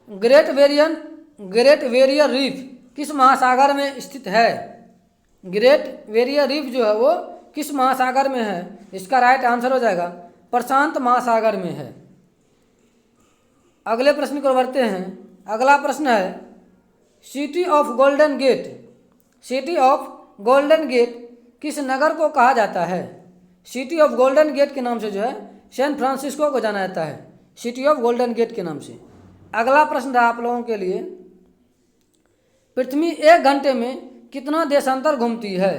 ग्रेट बैरियर रीफ किस महासागर में स्थित है? ग्रेट बैरियर रीफ जो है वो किस महासागर में है? इसका राइट आंसर हो जाएगा प्रशांत महासागर में है। अगले प्रश्न को बढ़ते हैं। अगला प्रश्न है, city of Golden Gate, city of Golden Gate किस नगर को कहा जाता है? सिटी ऑफ गोल्डन गेट के नाम से जो है सैन फ्रांसिस्को को जाना जाता है, सिटी ऑफ गोल्डन गेट के नाम से। अगला प्रश्न है आप लोगों के लिए, पृथ्वी 1 घंटे में कितना देशांतर घूमती है?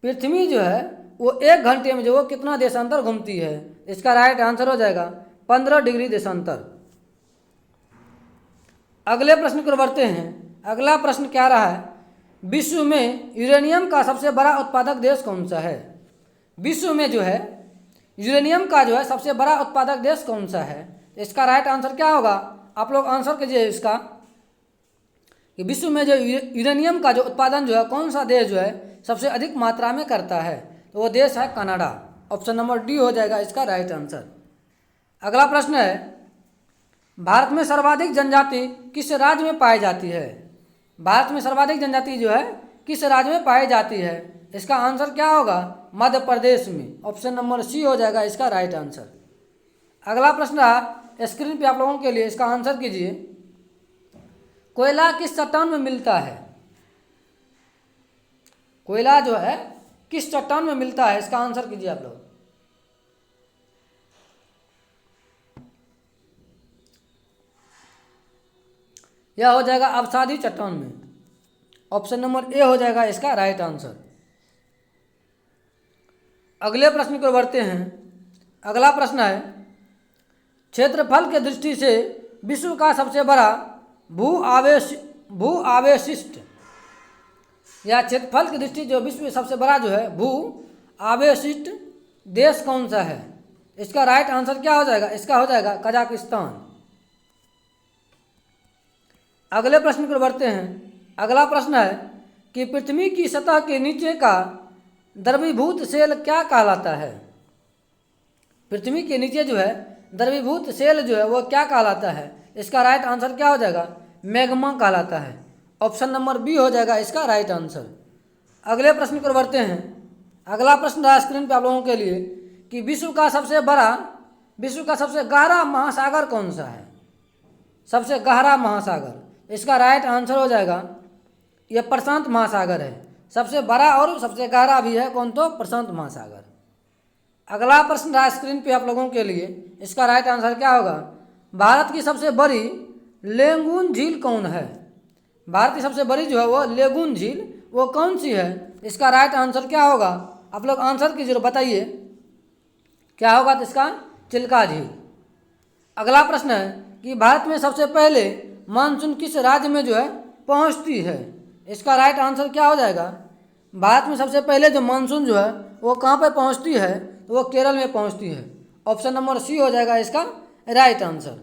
पृथ्वी जो है वो 1 घंटे में जो वो कितना देशांतर घूमती है? इसका राइट आंसर हो जाएगा 15 डिग्री देशांतर। अगले प्रश्न को बढ़ते हैं। अगला प्रश्न क्या रहा है, विश्व में यूरेनियम का सबसे बड़ा उत्पादक देश कौन सा है? विश्व में जो है यूरेनियम का जो है सबसे बड़ा उत्पादक देश कौन सा है? इसका राइट आंसर क्या होगा? आप लोग आंसर कीजिए इसका, कि विश्व में जो यूरेनियम का जो उत्पादन जो है कौन सा देश जो है सबसे अधिक मात्रा में करता है? तो वो देश है कनाडा। ऑप्शन नंबर डी हो जाएगा इसका राइट आंसर। अगला प्रश्न है, भारत में सर्वाधिक जनजाति किस राज्य में पाई जाती है? भारत में सर्वाधिक जनजाति जो है किस राज्य में पाई जाती है? इसका आंसर क्या होगा? मध्य प्रदेश में। ऑप्शन नंबर सी हो जाएगा इसका राइट आंसर। अगला प्रश्न है स्क्रीन पे आप लोगों के लिए, इसका आंसर कीजिए, कोयला किस चट्टान में मिलता है? कोयला जो है किस चट्टान में मिलता है? इसका आंसर कीजिए आप लोग। यह हो जाएगा अवसादी चट्टान में। ऑप्शन नंबर ए हो जाएगा इसका राइट आंसर। अगले प्रश्न को बढ़ते हैं। अगला प्रश्न है, क्षेत्रफल के दृष्टि से विश्व का सबसे बड़ा भू आवेशिष्ट या क्षेत्रफल की दृष्टि जो विश्व में सबसे बड़ा जो है भू आवेशिष्ट देश कौन सा है? इसका राइट आंसर क्या हो जाएगा? इसका हो जाएगा कजाकिस्तान। अगले प्रश्न को बढ़ते हैं। अगला प्रश्न है कि पृथ्वी की सतह के नीचे का द्रवीभूत सेल क्या कहलाता है? पृथ्वी के नीचे जो है द्रवीभूत सेल जो है वो क्या कहलाता है? इसका राइट आंसर क्या हो जाएगा? मैग्मा कहलाता है। ऑप्शन नंबर बी हो जाएगा इसका राइट आंसर। अगले प्रश्न को बढ़ते हैं। अगला प्रश्न है स्क्रीन पे आप लोगों के लिए कि विश्व का सबसे गहरा महासागर कौन सा है? सबसे गहरा महासागर, इसका राइट आंसर हो जाएगा यह प्रशांत महासागर है। सबसे बड़ा और सबसे गहरा भी है कौन? तो प्रशांत महासागर। अगला प्रश्न है स्क्रीन पे आप लोगों के लिए, इसका राइट आंसर क्या होगा? भारत की सबसे बड़ी लेगून झील कौन है? भारत की सबसे बड़ी जो है वो लेगून झील वो कौन सी है? इसका राइट आंसर क्या होगा? आप लोग आंसर कीजिए, बताइए क्या होगा? तो इसका चिल्का झील। अगला प्रश्न है कि भारत में सबसे पहले मानसून किस राज्य में जो है पहुंचती है? इसका राइट आंसर क्या हो जाएगा? भारत में सबसे पहले जो मानसून जो है वो कहाँ पर पहुंचती है? तो वो केरल में पहुंचती है। ऑप्शन नंबर सी हो जाएगा इसका राइट आंसर।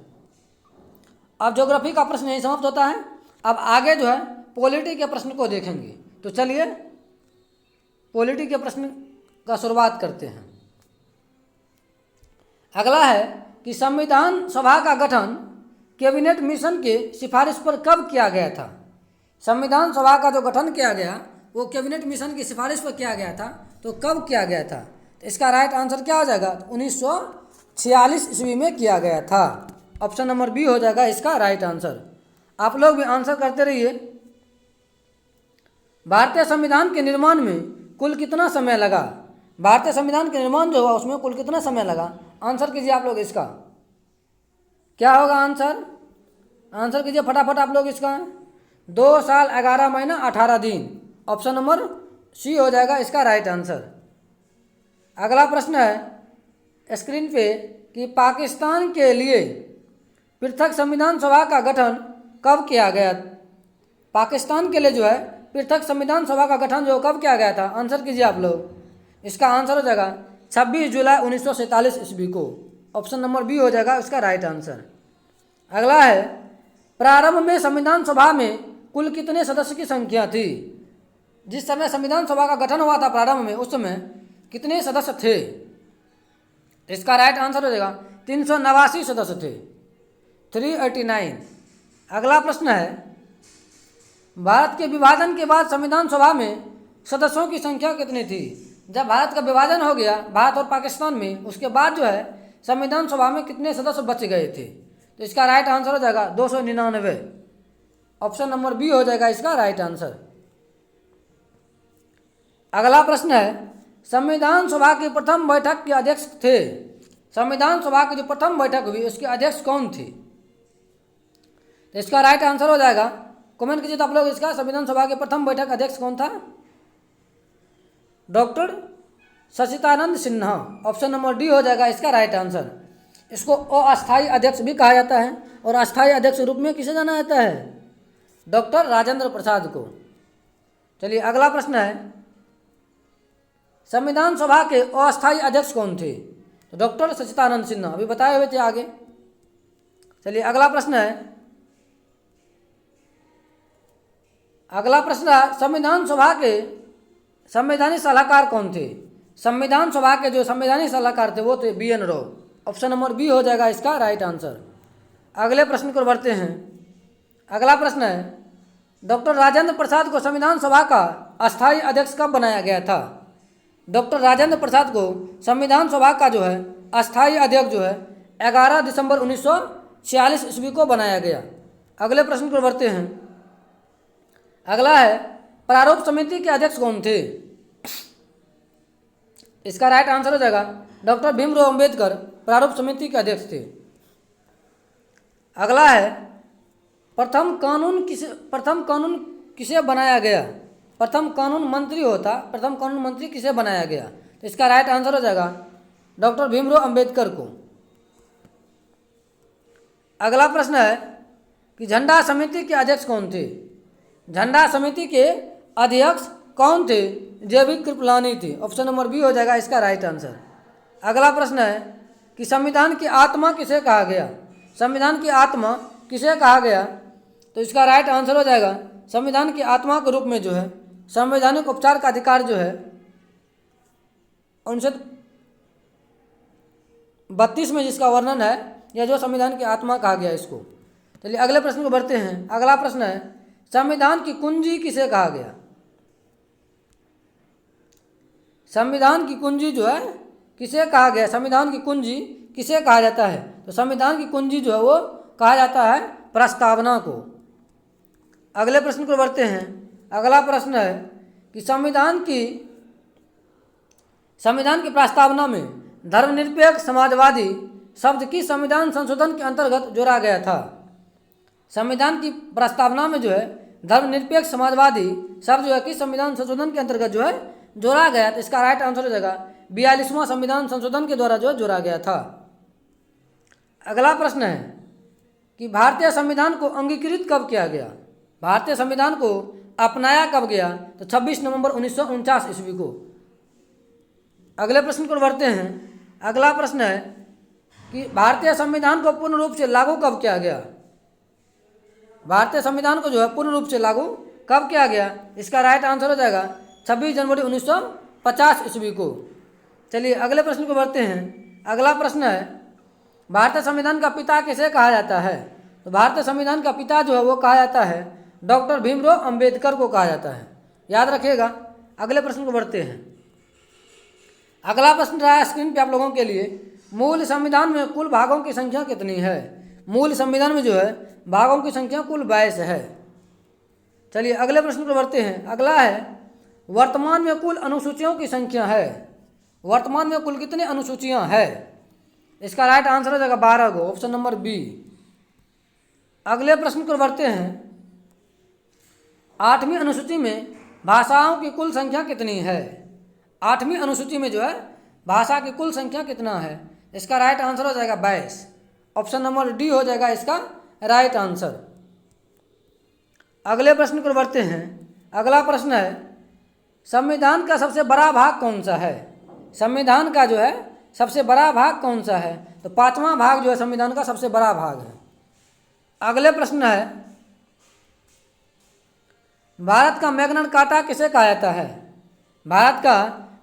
अब ज्योग्राफी का प्रश्न यही समाप्त होता है। अब आगे जो है पॉलिटी के प्रश्न को देखेंगे। तो चलिए पॉलिटी के प्रश्न का शुरुआत करते हैं। अगला है कि संविधान सभा का गठन कैबिनेट मिशन के सिफारिश पर कब किया गया था। संविधान सभा का जो गठन किया गया वो कैबिनेट मिशन की सिफारिश पर किया गया था, तो कब किया गया था? तो इसका राइट आंसर क्या हो जाएगा? 1946 ईस्वी में किया गया था। ऑप्शन नंबर बी हो जाएगा इसका राइट आंसर। आप लोग भी आंसर करते रहिए। भारतीय संविधान के निर्माण में कुल कितना समय लगा? भारतीय संविधान के निर्माण जो हुआ उसमें कुल कितना समय लगा? आंसर कीजिए आप लोग इसका। क्या होगा आंसर? आंसर कीजिए फटाफट आप लोग इसका। 2 साल 11 महीना 18 दिन। ऑप्शन नंबर सी हो जाएगा इसका राइट आंसर। अगला प्रश्न है स्क्रीन पे कि पाकिस्तान के लिए पृथक संविधान सभा का गठन कब किया गया? पाकिस्तान के लिए जो है पृथक संविधान सभा का गठन जो कब किया गया था? आंसर कीजिए आप लोग। इसका आंसर हो जाएगा 26 जुलाई 1947 ईस्वी को। ऑप्शन नंबर बी हो जाएगा इसका राइट आंसर। अगला है प्रारंभ में संविधान सभा में कुल कितने सदस्य की संख्या थी? जिस समय संविधान सभा का गठन हुआ था प्रारंभ में, उस समय कितने सदस्य थे? इसका राइट आंसर हो जाएगा 389 सदस्य थे, 389। अगला प्रश्न है भारत के विभाजन के बाद संविधान सभा में सदस्यों की संख्या कितनी थी? जब भारत का विभाजन हो गया भारत और पाकिस्तान में, उसके बाद जो है संविधान सभा में कितने सदस्य बच गए थे? तो इसका राइट आंसर हो जाएगा 299। ऑप्शन नंबर बी हो जाएगा इसका राइट आंसर। अगला प्रश्न है संविधान सभा की प्रथम बैठक के अध्यक्ष थे। संविधान सभा की जो प्रथम बैठक हुई उसके अध्यक्ष कौन थे? तो इसका राइट आंसर हो जाएगा, कमेंट कीजिए तो आप लोग इसका। संविधान सभा के प्रथम बैठक अध्यक्ष कौन था? डॉक्टर सच्चिदानंद सिन्हा। ऑप्शन नंबर डी हो जाएगा इसका राइट आंसर। इसको अस्थायी अध्यक्ष भी कहा जाता है और अस्थायी अध्यक्ष के रूप में किसे जाना जाता है? डॉक्टर राजेंद्र प्रसाद को। चलिए अगला प्रश्न है संविधान सभा के अस्थायी अध्यक्ष कौन थे? तो डॉक्टर सच्चिदानंद सिन्हा, अभी बताए हुए थे आगे। चलिए अगला प्रश्न है संविधान सभा के संवैधानिक सलाहकार कौन थे? संविधान सभा के जो संवैधानिक सलाहकार थे वो थे BN Rao. Option number B हो जाएगा इसका राइट आंसर। अगले प्रश्न को बढ़ते हैं। अगला प्रश्न है डॉक्टर राजेंद्र प्रसाद को संविधान सभा का अस्थायी अध्यक्ष कब बनाया गया था? डॉक्टर राजेंद्र प्रसाद को संविधान सभा का जो है अस्थायी अध्यक्ष जो है 11 दिसंबर 1946 ईस्वी को बनाया गया। अगले प्रश्न को बढ़ते हैं। अगला है प्रारूप समिति के अध्यक्ष कौन थे? इसका राइट आंसर हो जाएगा डॉक्टर भीमराव अंबेडकर प्रारूप समिति के अध्यक्ष थे। अगला है प्रथम कानून किसे बनाया गया? प्रथम कानून मंत्री किसे बनाया गया? तो इसका राइट आंसर हो जाएगा डॉक्टर भीमराव अंबेडकर को। अगला प्रश्न है कि झंडा समिति के अध्यक्ष कौन थे? झंडा समिति के अध्यक्ष कौन थे? जैविक कृपलानी थे। ऑप्शन नंबर बी हो जाएगा इसका राइट आंसर। अगला प्रश्न है कि संविधान की आत्मा किसे कहा गया? संविधान की आत्मा किसे कहा गया? तो इसका राइट आंसर हो जाएगा संविधान की आत्मा के रूप में जो है संवैधानिक उपचार का अधिकार जो है 1932 में जिसका वर्णन है, यह जो संविधान की आत्मा कहा गया इसको। चलिए अगले प्रश्न को बढ़ते हैं। अगला प्रश्न है संविधान की कुंजी किसे कहा गया? संविधान की कुंजी जो है किसे कहा गया? संविधान की कुंजी किसे कहा जाता है? तो संविधान की कुंजी जो है वो कहा जाता है प्रस्तावना को। अगले प्रश्न को बढ़ते हैं। अगला प्रश्न है कि संविधान की प्रस्तावना में धर्मनिरपेक्ष समाजवादी शब्द किस संविधान संशोधन के अंतर्गत जोड़ा गया था? संविधान की प्रस्तावना में जो है धर्मनिरपेक्ष समाजवादी शब्द जो है किस संविधान संशोधन के अंतर्गत जो है जोड़ा गया? तो इसका राइट आंसर हो जाएगा 42वां संविधान संशोधन के द्वारा जो है जोड़ा गया था। अगला प्रश्न है कि भारतीय संविधान को अंगीकृत कब किया गया? भारतीय संविधान को अपनाया कब गया? तो 26 नवंबर 1949 ईस्वी को। अगले प्रश्न को बढ़ते हैं। अगला प्रश्न है कि भारतीय संविधान को पूर्ण रूप से लागू कब किया गया? भारतीय संविधान को जो है पूर्ण रूप से लागू कब किया गया? इसका राइट आंसर हो जाएगा 26 जनवरी 1950 ईस्वी को। चलिए अगले प्रश्न को बढ़ते हैं। अगला प्रश्न है, भारतीय संविधान का पिता किसे कहा जाता है? तो भारतीय संविधान का पिता जो है वो कहा जाता है डॉक्टर भीमराव अंबेडकर को कहा जाता है, याद रखिएगा। अगले प्रश्न को बढ़ते हैं। अगला प्रश्न रहा है स्क्रीन पे आप लोगों के लिए, मूल संविधान में कुल भागों की संख्या कितनी है? मूल संविधान में जो है भागों की संख्या कुल 22 है। चलिए अगले प्रश्न को बढ़ते हैं। अगला है, वर्तमान में कुल अनुसूचियों की संख्या है। वर्तमान में कुल कितनी अनुसूचियां हैं? इसका राइट आंसर हो जाएगा 12 को, ऑप्शन नंबर बी। अगले प्रश्न को बढ़ते हैं। 8वीं अनुसूची में भाषाओं की कुल संख्या कितनी है? 8वीं अनुसूची में जो है भाषा की कुल संख्या कितना है? इसका राइट आंसर हो जाएगा 22, ऑप्शन नंबर डी हो जाएगा इसका राइट आंसर। अगले प्रश्न को बढ़ते हैं। अगला प्रश्न है, संविधान का सबसे बड़ा भाग कौन सा है? संविधान का जो है सबसे बड़ा भाग कौन सा है? तो 5वां भाग जो है संविधान का सबसे बड़ा भाग है। अगले प्रश्न है, भारत का मैग्ना कार्टा किसे कहा जाता है? भारत का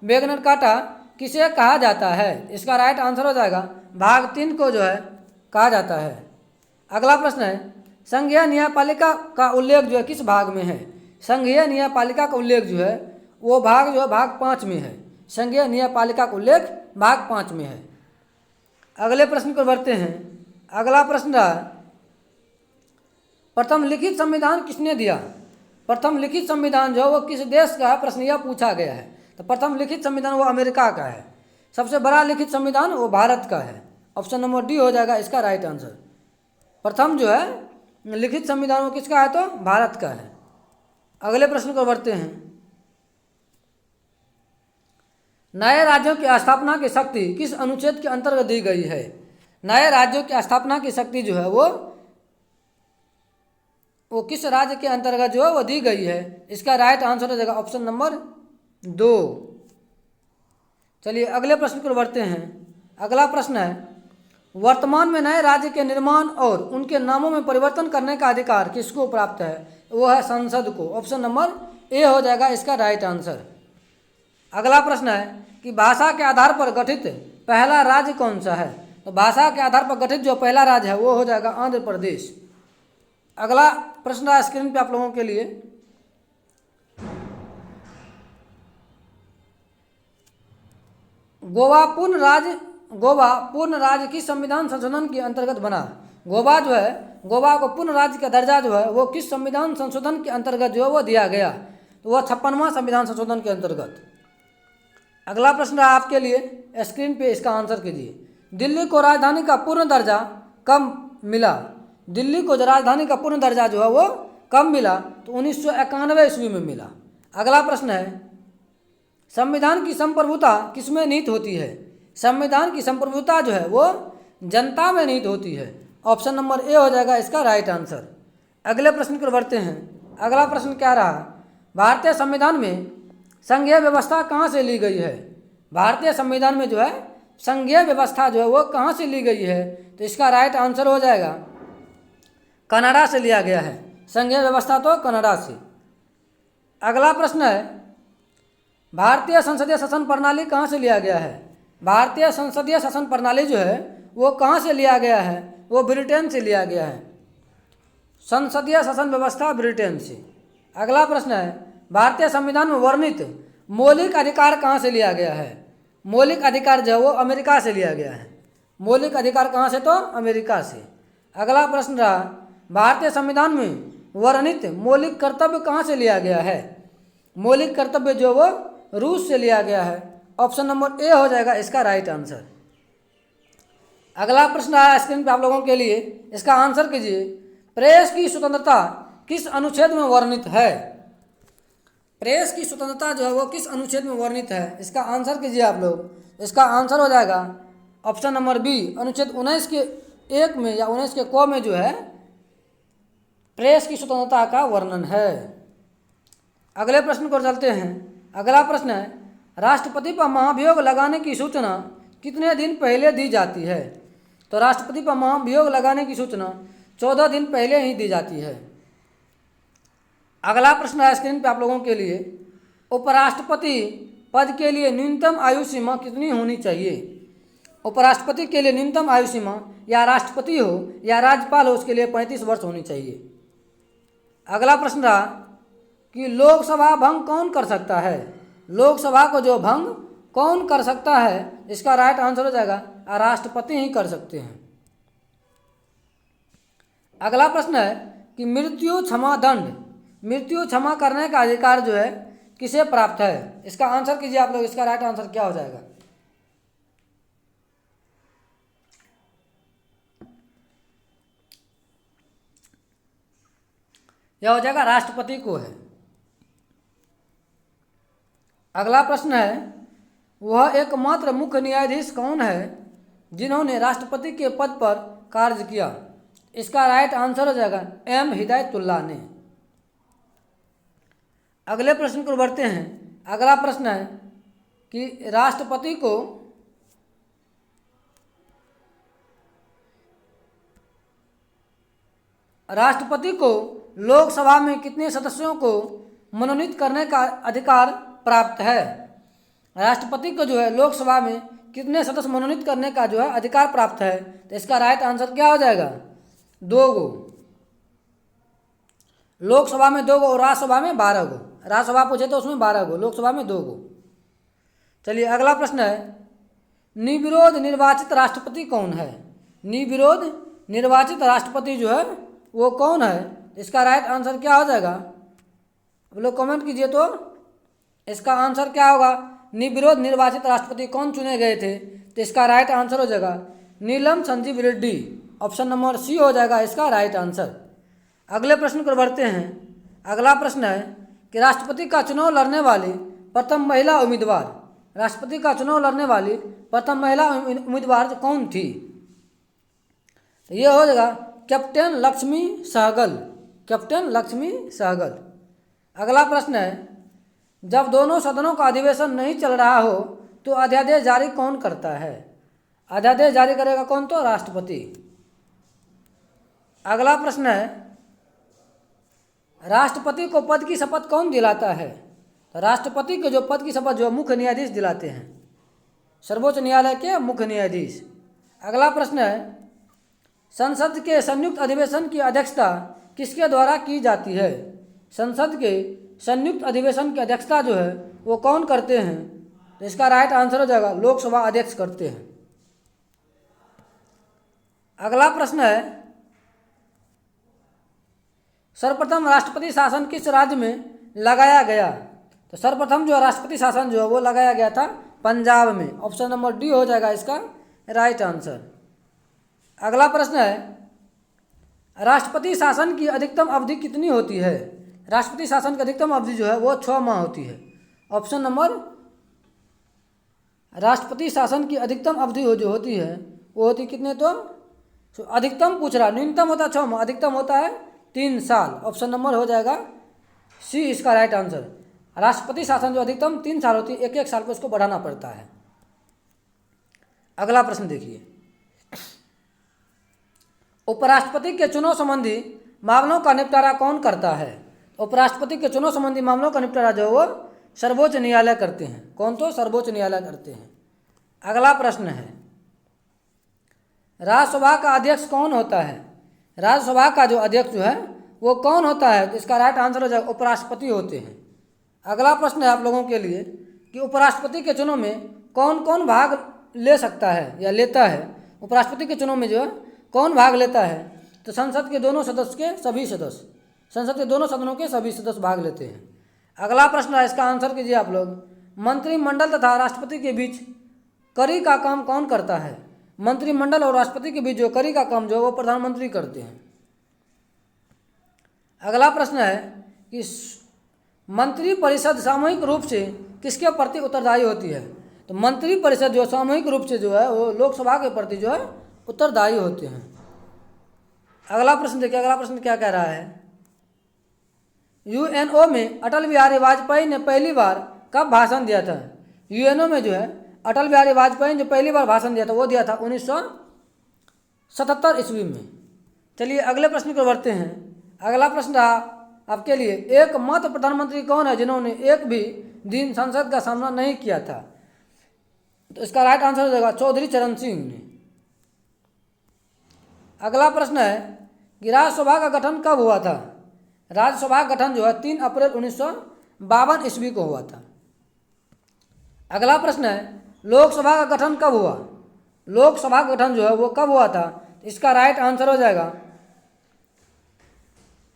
मैग्ना कार्टा किसे कहा जाता है? इसका राइट आंसर हो जाएगा भाग 3 को जो है कहा जाता है। अगला प्रश्न है, संघीय न्यायपालिका का उल्लेख जो है किस भाग में है? संघीय न्यायपालिका का उल्लेख जो है वो भाग जो है भाग 5 में है। संघीय न्यायपालिका का उल्लेख भाग 5 में है। अगले प्रश्न को बढ़ते हैं। अगला प्रश्न रहा, प्रथम लिखित संविधान किसने दिया? प्रथम लिखित संविधान जो है वो किस देश का है? प्रश्न यह पूछा गया है। तो प्रथम लिखित संविधान वो अमेरिका का है। सबसे बड़ा लिखित संविधान वो भारत का है, ऑप्शन नंबर डी हो जाएगा इसका राइट आंसर। प्रथम जो है लिखित संविधान वो किसका है? तो भारत का है। अगले प्रश्न को बढ़ते हैं। नए राज्यों की स्थापना की शक्ति किस अनुच्छेद के अंतर्गत दी गई है? नए राज्यों की स्थापना की शक्ति जो है वो किस राज्य के अंतर्गत जो है वो दी गई है? इसका राइट आंसर हो जाएगा ऑप्शन नंबर 2। चलिए अगले प्रश्न को बढ़ते हैं। अगला प्रश्न है, वर्तमान में नए राज्य के निर्माण और उनके नामों में परिवर्तन करने का अधिकार किसको प्राप्त है? वो है संसद को, ऑप्शन नंबर ए हो जाएगा इसका राइट आंसर। अगला प्रश्न है कि भाषा के आधार पर गठित पहला राज्य कौन सा है? तो भाषा के आधार पर गठित जो पहला राज्य है वो हो जाएगा आंध्र प्रदेश। अगला प्रश्न है स्क्रीन पे आप लोगों के लिए, गोवा पूर्ण राज्य किस संविधान संशोधन के अंतर्गत बना? गोवा जो है गोवा को पूर्ण राज्य का दर्जा जो है वो किस संविधान संशोधन के अंतर्गत जो है वो दिया गया? तो वह 56वां संविधान संशोधन के अंतर्गत। अगला प्रश्न रहा आपके लिए, स्क्रीन पे इसका आंसर कीजिए। दिल्ली को राजधानी का पूर्ण दर्जा कब मिला? दिल्ली को राजधानी का पूर्ण दर्जा जो है वो कब मिला? तो 1991 ईस्वी में मिला। अगला प्रश्न है, संविधान की संप्रभुता किसमें निहित होती है? संविधान की संप्रभुता जो है वो जनता में निहित होती है, ऑप्शन नंबर ए हो जाएगा इसका राइट आंसर। अगले प्रश्न को बढ़ते हैं। अगला प्रश्न क्या रहा, भारतीय संविधान में संघीय व्यवस्था कहाँ से ली गई है? भारतीय संविधान में जो है संघीय व्यवस्था जो है वो कहाँ से ली गई है? तो इसका राइट आंसर हो जाएगा कनाडा से लिया गया है। संघीय व्यवस्था तो कनाडा से। अगला प्रश्न है, भारतीय संसदीय शासन प्रणाली कहाँ से लिया गया है? भारतीय संसदीय शासन प्रणाली जो है वो कहाँ से लिया गया है? वो ब्रिटेन से लिया गया है। संसदीय शासन व्यवस्था ब्रिटेन से। अगला प्रश्न है, भारतीय संविधान में वर्णित मौलिक अधिकार कहाँ से लिया गया है? मौलिक अधिकार जो है वो अमेरिका से लिया गया है। मौलिक अधिकार कहाँ से? तो अमेरिका से। अगला प्रश्न रहा, भारतीय संविधान में वर्णित मौलिक कर्तव्य कहाँ से लिया गया है? मौलिक कर्तव्य जो वो रूस से लिया गया है, ऑप्शन नंबर ए हो जाएगा इसका राइट आंसर। अगला प्रश्न आया स्क्रीन पे आप लोगों के लिए, इसका आंसर कीजिए। प्रेस की स्वतंत्रता किस अनुच्छेद में वर्णित है? प्रेस की स्वतंत्रता जो है वो किस अनुच्छेद में वर्णित है? इसका आंसर कीजिए आप लोग। इसका आंसर हो जाएगा ऑप्शन नंबर बी, अनुच्छेद 19 के 1 में या 19 के क में जो है प्रेस की स्वतंत्रता का वर्णन है। अगले प्रश्न को चलते हैं। अगला प्रश्न है, राष्ट्रपति पर महाभियोग लगाने की सूचना कितने दिन पहले दी जाती है? तो राष्ट्रपति पर महाभियोग लगाने की सूचना 14 दिन पहले ही दी जाती है। अगला प्रश्न है स्क्रीन पे आप लोगों के लिए, उपराष्ट्रपति पद के लिए न्यूनतम आयु सीमा कितनी होनी चाहिए? उपराष्ट्रपति के लिए न्यूनतम आयु सीमा या राष्ट्रपति हो या राज्यपाल हो उसके लिए 35 वर्ष होनी चाहिए। अगला प्रश्न रहा कि लोकसभा भंग कौन कर सकता है? लोकसभा को जो भंग कौन कर सकता है, इसका राइट आंसर हो जाएगा राष्ट्रपति ही कर सकते हैं। अगला प्रश्न है कि मृत्यु क्षमा दंड, मृत्यु क्षमा करने का अधिकार जो है किसे प्राप्त है? इसका आंसर कीजिए आप लोग, इसका राइट आंसर क्या हो जाएगा? यह हो जाएगा राष्ट्रपति को है। अगला प्रश्न है, वह एकमात्र मुख्य न्यायाधीश कौन है जिन्होंने राष्ट्रपति के पद पर कार्य किया? इसका राइट आंसर हो जाएगा एम हिदायतुल्लाह ने। अगले प्रश्न को बढ़ते हैं। अगला प्रश्न है कि राष्ट्रपति को लोकसभा में कितने सदस्यों को मनोनीत करने का अधिकार प्राप्त है? राष्ट्रपति को जो है लोकसभा में कितने सदस्य मनोनीत करने का जो है अधिकार प्राप्त है? तो इसका राइट आंसर क्या हो जाएगा? 2 गो। लोकसभा में 2 गो और राज्यसभा में 12 गो। राज्यसभा पूछे तो उसमें 12 गो, लोकसभा में 2 गो। चलिए अगला प्रश्न है, निर्विरोध निर्वाचित राष्ट्रपति कौन है? निर्विरोध निर्वाचित राष्ट्रपति जो है वो कौन है? इसका राइट आंसर क्या हो जाएगा? आप लोग कमेंट कीजिए तो इसका आंसर क्या होगा? निर्विरोध निर्वाचित राष्ट्रपति कौन चुने गए थे? तो इसका राइट आंसर हो जाएगा Neelam Sanjiva Reddy. Option number C हो जाएगा इसका राइट आंसर। अगले प्रश्न पर बढ़ते हैं। अगला प्रश्न है कि राष्ट्रपति का चुनाव लड़ने वाली प्रथम महिला उम्मीदवार, राष्ट्रपति का चुनाव लड़ने वाली प्रथम महिला उम्मीदवार कौन थी? ये हो जाएगा कैप्टन लक्ष्मी सहगल, कैप्टन लक्ष्मी सहगल। अगला प्रश्न है, जब दोनों सदनों का अधिवेशन नहीं चल रहा हो तो अध्यादेश जारी कौन करता है? अध्यादेश जारी करेगा कौन? तो राष्ट्रपति। अगला प्रश्न है, राष्ट्रपति को पद की शपथ कौन दिलाता है? तो राष्ट्रपति को जो पद की शपथ जो मुख्य न्यायाधीश दिलाते हैं, सर्वोच्च न्यायालय के मुख्य न्यायाधीश। अगला प्रश्न है, संसद के संयुक्त अधिवेशन की अध्यक्षता किसके द्वारा की जाती है? संसद के संयुक्त अधिवेशन की अध्यक्षता जो है वो कौन करते हैं? तो इसका राइट आंसर हो जाएगा लोकसभा अध्यक्ष करते हैं। अगला प्रश्न है, सर्वप्रथम राष्ट्रपति शासन किस राज्य में लगाया गया? तो सर्वप्रथम जो राष्ट्रपति शासन जो है वो लगाया गया था पंजाब में। ऑप्शन नंबर डी हो जाएगा इसका राइट आंसर। अगला प्रश्न है, राष्ट्रपति शासन की अधिकतम अवधि कितनी होती है? राष्ट्रपति शासन की अधिकतम अवधि जो है वो 6 माह होती है। ऑप्शन नंबर, राष्ट्रपति शासन की अधिकतम अवधि जो होती है वो होती कितने? तो अधिकतम पूछ रहा, न्यूनतम होता है 6 माह, अधिकतम होता है 3 साल। ऑप्शन नंबर हो जाएगा सी इसका राइट आंसर। राष्ट्रपति शासन जो अधिकतम 3 साल होती है, 1-1 साल को इसको बढ़ाना पड़ता है। अगला प्रश्न देखिए, उपराष्ट्रपति के चुनाव संबंधी मामलों का निपटारा कौन करता है? उपराष्ट्रपति के चुनाव संबंधी मामलों का निपटारा जो वो सर्वोच्च न्यायालय करते हैं। कौन? तो सर्वोच्च न्यायालय करते हैं। अगला प्रश्न है, राज्यसभा का अध्यक्ष कौन होता है? राज्यसभा का जो अध्यक्ष जो है वो कौन होता है? इसका राइट आंसर हो जाएगा उपराष्ट्रपति होते हैं। अगला प्रश्न है आप लोगों के लिए कि उपराष्ट्रपति के चुनाव में कौन कौन भाग ले सकता है या लेता है? उपराष्ट्रपति के चुनाव में जो है कौन भाग लेता है? तो संसद के दोनों सदस्य के सभी सदस्य, संसद के दोनों सदनों के सभी सदस्य भाग लेते हैं। अगला प्रश्न है, इसका आंसर कीजिए आप लोग, मंत्रिमंडल तथा राष्ट्रपति के बीच करी का काम कौन करता है? मंत्रिमंडल और राष्ट्रपति के बीच जो करी का काम जो है वो प्रधानमंत्री करते हैं। अगला प्रश्न है कि मंत्रिपरिषद सामूहिक रूप से किसके प्रति उत्तरदायी होती है? तो मंत्रिपरिषद जो सामूहिक रूप से जो है वो लोकसभा के प्रति जो है उत्तरदायी होते हैं। अगला प्रश्न देखिए, अगला प्रश्न क्या कह रहा है, यूएनओ में अटल बिहारी वाजपेयी ने पहली बार कब भाषण दिया था? यूएनओ में जो है अटल बिहारी वाजपेयी ने जो पहली बार भाषण दिया था वो दिया था 77 ईस्वी में। चलिए अगले प्रश्न को बढ़ते हैं। अगला प्रश्न रहा आपके लिए, एकमात्र प्रधानमंत्री कौन है जिन्होंने एक भी दिन संसद का सामना नहीं किया था? तो इसका राइट आंसर हो जाएगा चौधरी चरण सिंह ने। अगला प्रश्न है कि राज्यसभा का गठन कब हुआ था? राज्यसभा का गठन जो है 3 अप्रैल 1952 ईस्वी को हुआ था। अगला प्रश्न है लोकसभा का गठन कब हुआ? लोकसभा का गठन जो है वो कब हुआ था? इसका राइट आंसर हो जाएगा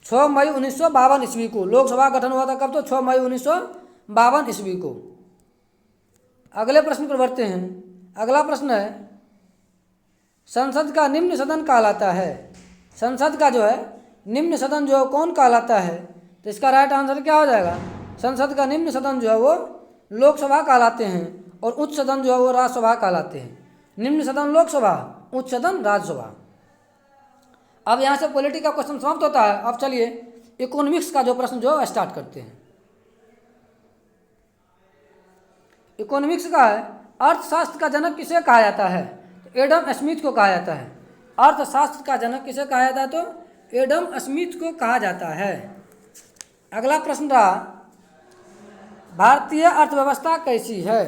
6 मई 1952 ईस्वी को। लोकसभा का गठन हुआ था कब? तो 6 मई 1952 ईस्वी को। अगले प्रश्न पर बढ़ते हैं। अगला प्रश्न है संसद का निम्न सदन कहलाता है। संसद का जो है निम्न सदन जो है कौन कहलाता है? तो इसका राइट आंसर क्या हो जाएगा? संसद का निम्न सदन जो है वो लोकसभा कहलाते हैं और उच्च सदन जो है वो राज्यसभा कहलाते हैं। निम्न सदन लोकसभा, उच्च सदन राज्यसभा। अब यहाँ से पॉलिटी का क्वेश्चन समाप्त होता है। अब चलिए इकोनॉमिक्स का जो प्रश्न जो है स्टार्ट करते हैं। इकोनॉमिक्स का है अर्थशास्त्र का जनक किसे कहा जाता है? तो एडम स्मिथ को कहा जाता है। अर्थशास्त्र का जनक किसे कहा जाता है? तो एडम स्मिथ को कहा जाता है। अगला प्रश्न रहा भारतीय अर्थव्यवस्था कैसी है?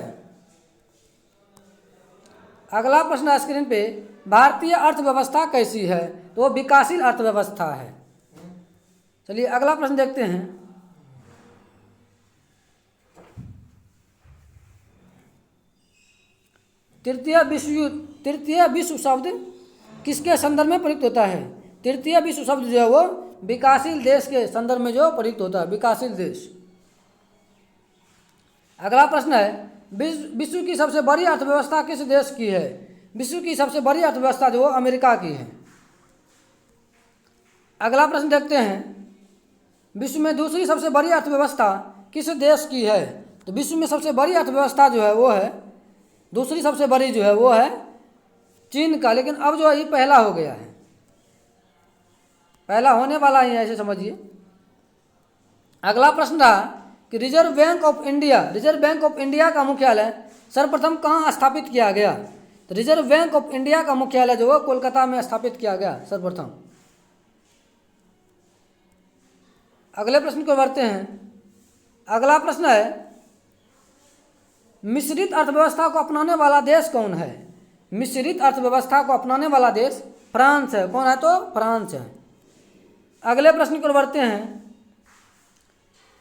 अगला प्रश्न स्क्रीन पे भारतीय अर्थव्यवस्था कैसी है? तो वो विकासशील अर्थव्यवस्था है। चलिए अगला प्रश्न देखते हैं। तृतीय विश्व शब्द किसके संदर्भ में प्रयुक्त होता है? तृतीय विश्व शब्द जो है वो विकासशील देश के संदर्भ में जो प्रयुक्त होता है, विकासशील देश। अगला प्रश्न है विश्व की सबसे बड़ी अर्थव्यवस्था किस देश की है? विश्व की सबसे बड़ी अर्थव्यवस्था जो अमेरिका की है। अगला प्रश्न देखते हैं विश्व में दूसरी सबसे बड़ी अर्थव्यवस्था किस देश की है? तो विश्व में सबसे बड़ी अर्थव्यवस्था जो है वो है, दूसरी सबसे बड़ी जो है वो है चीन का। लेकिन अब जो है ये पहला हो गया है, पहला होने वाला ही है, ऐसे समझिए। अगला प्रश्न रहा कि रिजर्व बैंक ऑफ इंडिया का मुख्यालय सर्वप्रथम कहाँ स्थापित किया गया? तो रिजर्व बैंक ऑफ इंडिया का मुख्यालय जो है कोलकाता में स्थापित किया गया सर्वप्रथम। अगले प्रश्न को बढ़ते हैं। अगला प्रश्न है मिश्रित अर्थव्यवस्था को अपनाने वाला देश कौन है? मिश्रित अर्थव्यवस्था को अपनाने वाला देश फ्रांस है। कौन है? तो फ्रांस है। अगले प्रश्न को बढ़ते हैं।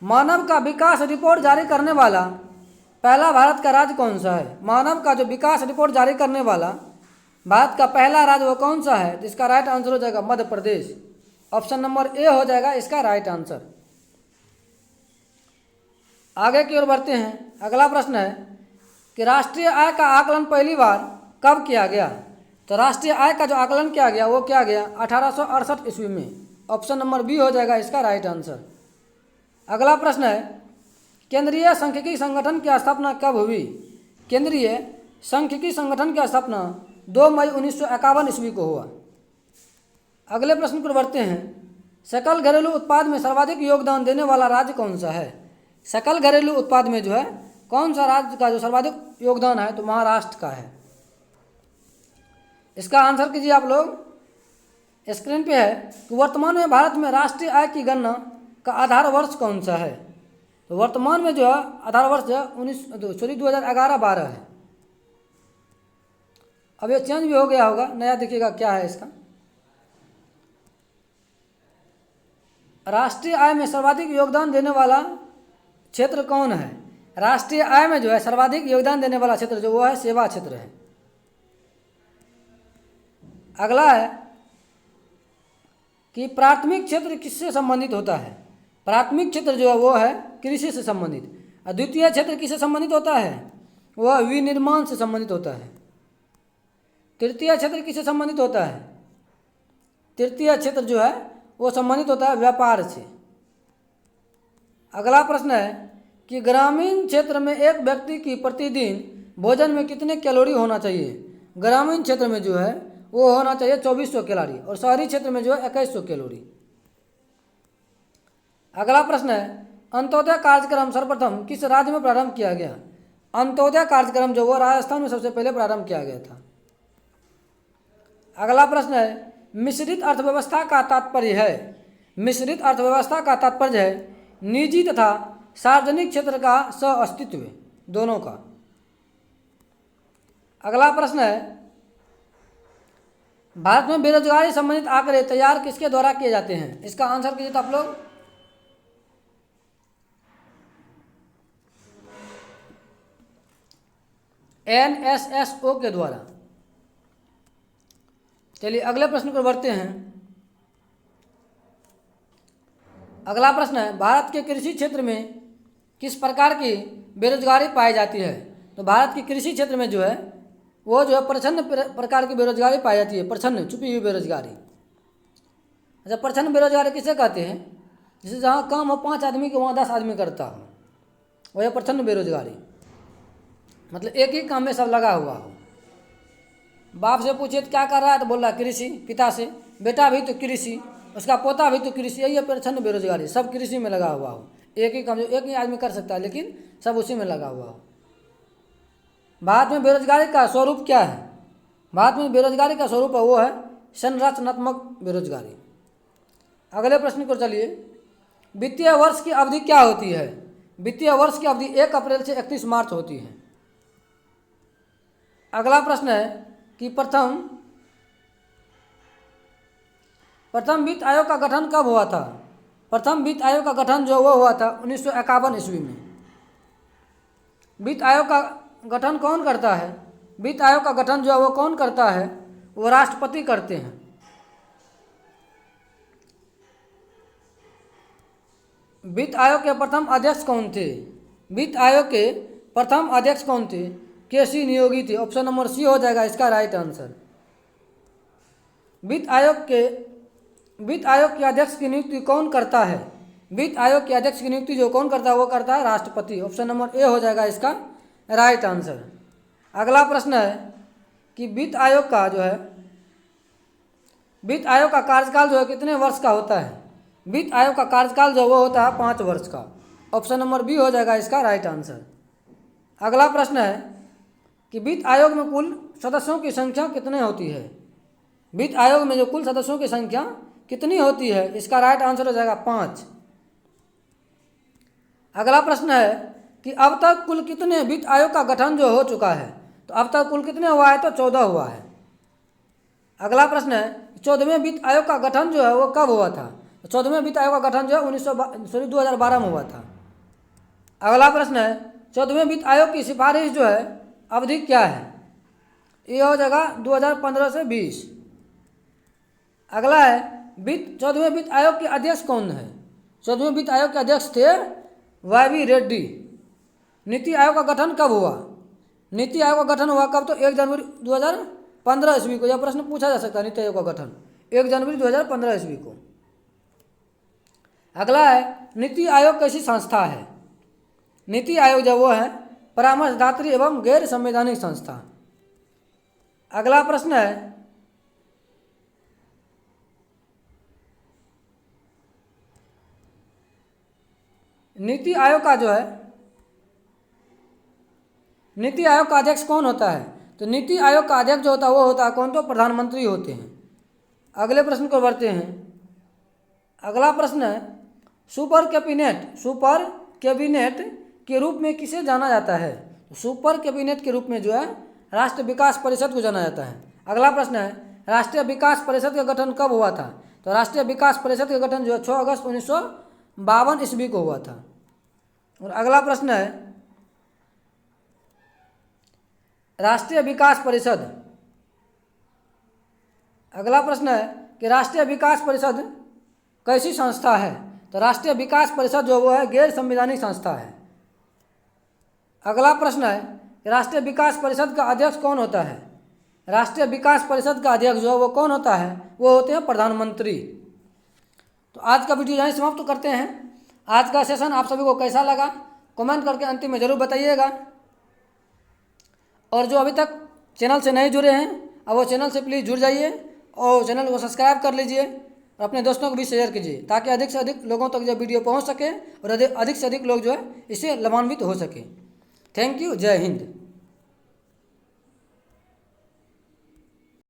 मानव का विकास रिपोर्ट जारी करने वाला पहला भारत का राज्य कौन सा है? मानव का जो विकास रिपोर्ट जारी करने वाला भारत का पहला राज्य वो कौन सा है? तो इसका राइट आंसर हो जाएगा Madhya Pradesh. Option number A हो जाएगा इसका राइट आंसर। आगे की ओर बढ़ते हैं। अगला प्रश्न है कि राष्ट्रीय आय का आकलन पहली बार कब किया गया? तो राष्ट्रीय आय का जो आकलन किया गया वो क्या गया 1868 ईस्वी में। ऑप्शन नंबर बी हो जाएगा इसका राइट आंसर। अगला प्रश्न है केंद्रीय सांख्यिकी संगठन की स्थापना कब हुई? केंद्रीय सांख्यिकी संगठन की स्थापना 2 मई 1951 ईस्वी को हुआ। अगले प्रश्न पर बढ़ते हैं। सकल घरेलू उत्पाद में सर्वाधिक योगदान देने वाला राज्य कौन सा है? सकल घरेलू उत्पाद में जो है कौन सा राज्य का जो सर्वाधिक योगदान है? तो महाराष्ट्र का है। इसका आंसर कीजिए आप लोग। स्क्रीन पे है कि वर्तमान में भारत में राष्ट्रीय आय की गणना का आधार वर्ष कौन सा है? तो वर्तमान में जो है आधार वर्ष जो है 2011-12 है। अब ये चेंज भी हो गया होगा, नया देखिएगा क्या है इसका। राष्ट्रीय आय में सर्वाधिक योगदान देने वाला क्षेत्र कौन है? राष्ट्रीय आय में जो है सर्वाधिक योगदान देने वाला क्षेत्र जो वो है सेवा क्षेत्र है। अगला है कि प्राथमिक क्षेत्र किससे संबंधित होता है? प्राथमिक क्षेत्र जो है वो है कृषि से संबंधित। और द्वितीय क्षेत्र किससे संबंधित होता है? वह विनिर्माण से संबंधित होता है। तृतीय क्षेत्र किससे संबंधित होता है? तृतीय क्षेत्र जो है वो संबंधित होता है व्यापार से। अगला प्रश्न है कि ग्रामीण क्षेत्र में एक व्यक्ति की प्रतिदिन भोजन में कितने कैलोरी होना चाहिए? ग्रामीण क्षेत्र में जो है वो होना चाहिए 2400 कैलोरी और शहरी क्षेत्र में जो है 2100 कैलोरी। अगला प्रश्न है अंत्योदय कार्यक्रम सर्वप्रथम किस राज्य में प्रारंभ किया गया? अंत्योदय कार्यक्रम जो वो राजस्थान में सबसे पहले प्रारंभ किया गया था। अगला प्रश्न है, मिश्रित अर्थव्यवस्था का तात्पर्य है, मिश्रित अर्थव्यवस्था का तात्पर्य है निजी तथा सार्वजनिक क्षेत्र का सह-अस्तित्व दोनों का। अगला प्रश्न है, भारत में बेरोजगारी संबंधित आंकड़े तैयार किसके द्वारा किए जाते हैं? इसका आंसर कीजिए तो आप लोग। NSSO के द्वारा। चलिए अगले प्रश्न पर बढ़ते हैं। अगला प्रश्न है, भारत के कृषि क्षेत्र में किस प्रकार की बेरोजगारी पाई जाती है? तो भारत के कृषि क्षेत्र में जो है वो जो है प्रच्छन्न प्रकार की बेरोजगारी पाई जाती है, प्रच्छन्न छुपी हुई बेरोजगारी। अच्छा, प्रच्छन्न बेरोजगारी किसे कहते हैं? जैसे जहाँ काम हो 5 आदमी के वहाँ 10 आदमी करता हो, वह प्रच्छन्न बेरोजगारी। मतलब एक ही काम में सब लगा हुआ हो। बाप से पूछिए तो क्या कर रहा है, तो बोल रहा है कृषि। पिता से, बेटा भी तो कृषि, उसका पोता भी तो कृषि। यही है प्रच्छन्न बेरोजगारी, सब कृषि में लगा हुआ हो। एक ही काम जो एक ही आदमी कर सकता है, लेकिन सब उसी में लगा हुआ हो। भारत में बेरोजगारी का स्वरूप क्या है? भारत में बेरोजगारी का स्वरूप है वो है संरचनात्मक बेरोजगारी। अगले प्रश्न को चलिए, वित्तीय वर्ष की अवधि क्या होती है? वित्तीय वर्ष की अवधि 1 अप्रैल से 31 मार्च होती है। अगला प्रश्न है कि प्रथम वित्त आयोग का गठन कब हुआ था? प्रथम वित्त आयोग का गठन जो वो हुआ था 1951 ईस्वी में। वित्त आयोग का गठन कौन करता है? वित्त आयोग का गठन जो है वो कौन करता है? वो राष्ट्रपति करते हैं। वित्त आयोग के प्रथम अध्यक्ष कौन थे? वित्त आयोग के प्रथम अध्यक्ष कौन थे? केसी नियोगी थे। ऑप्शन नंबर सी हो जाएगा इसका राइट आंसर। वित्त आयोग के अध्यक्ष की नियुक्ति कौन करता है? वित्त आयोग के अध्यक्ष की नियुक्ति जो कौन करता है वो करता है राष्ट्रपति। ऑप्शन नंबर ए हो जाएगा इसका राइट आंसर। अगला प्रश्न है कि वित्त आयोग का कार्यकाल जो है कितने वर्ष का होता है? वित्त आयोग का कार्यकाल जो वो होता है 5 वर्ष का। ऑप्शन नंबर बी हो जाएगा इसका राइट आंसर। अगला प्रश्न है कि वित्त आयोग में कुल सदस्यों की संख्या कितनी होती है? वित्त आयोग में जो कुल सदस्यों की संख्या कितनी होती है? इसका राइट आंसर हो जाएगा 5। अगला प्रश्न है कि अब तक कुल कितने वित्त आयोग का गठन जो हो चुका है? तो अब तक कुल कितने हुआ है? तो 14 हुआ है। अगला प्रश्न है 14वें वित्त आयोग का गठन जो है वो कब हुआ था? 14वें वित्त आयोग का गठन जो है 2012 में हुआ था। अगला प्रश्न है 14वें वित्त आयोग की सिफारिश जो है अवधि क्या है? ये हो जाएगा 2015 से 20। अगला है 14वें वित्त आयोग के अध्यक्ष कौन है? 14वें वित्त आयोग के अध्यक्ष थे YV रेड्डी। नीति आयोग का गठन कब हुआ? नीति आयोग का गठन हुआ कब? तो 1 जनवरी 2015 ईस्वी को। यह प्रश्न पूछा जा सकता है। नीति आयोग का गठन 1 जनवरी 2015 ईस्वी को। अगला है नीति आयोग कैसी संस्था है? नीति आयोग जो वो है परामर्शदात्री एवं गैर संवैधानिक संस्था। अगला प्रश्न है नीति आयोग का अध्यक्ष कौन होता है? तो नीति आयोग का अध्यक्ष जो होता है वो होता है कौन? तो प्रधानमंत्री होते हैं। अगले प्रश्न को बढ़ते हैं। अगला प्रश्न है सुपर कैबिनेट के रूप में किसे जाना जाता है? सुपर कैबिनेट के रूप में जो है राष्ट्रीय विकास परिषद को जाना जाता है। अगला प्रश्न है राष्ट्रीय विकास परिषद का गठन कब हुआ था? तो राष्ट्रीय विकास परिषद का गठन जो है 6 अगस्त 1952 ईस्वी को हुआ था। और अगला प्रश्न है राष्ट्रीय विकास परिषद। अगला प्रश्न है कि राष्ट्रीय विकास परिषद कैसी संस्था है? तो राष्ट्रीय विकास परिषद जो वो है गैर संवैधानिक संस्था है। अगला प्रश्न है कि राष्ट्रीय विकास परिषद का अध्यक्ष कौन होता है? राष्ट्रीय विकास परिषद का अध्यक्ष जो है वो कौन होता है? वो होते हैं प्रधानमंत्री। तो आज का वीडियो यहीं समाप्त करते हैं। आज का सेशन आप सभी को कैसा लगा कमेंट करके अंतिम में ज़रूर बताइएगा। और जो अभी तक चैनल से नहीं जुड़े हैं अब वो चैनल से प्लीज़ जुड़ जाइए और चैनल को सब्सक्राइब कर लीजिए और अपने दोस्तों को भी शेयर कीजिए ताकि अधिक से अधिक लोगों तक जो वीडियो पहुंच सके और अधिक से अधिक लोग जो है इससे लाभान्वित हो सके। Thank you. जय हिंद।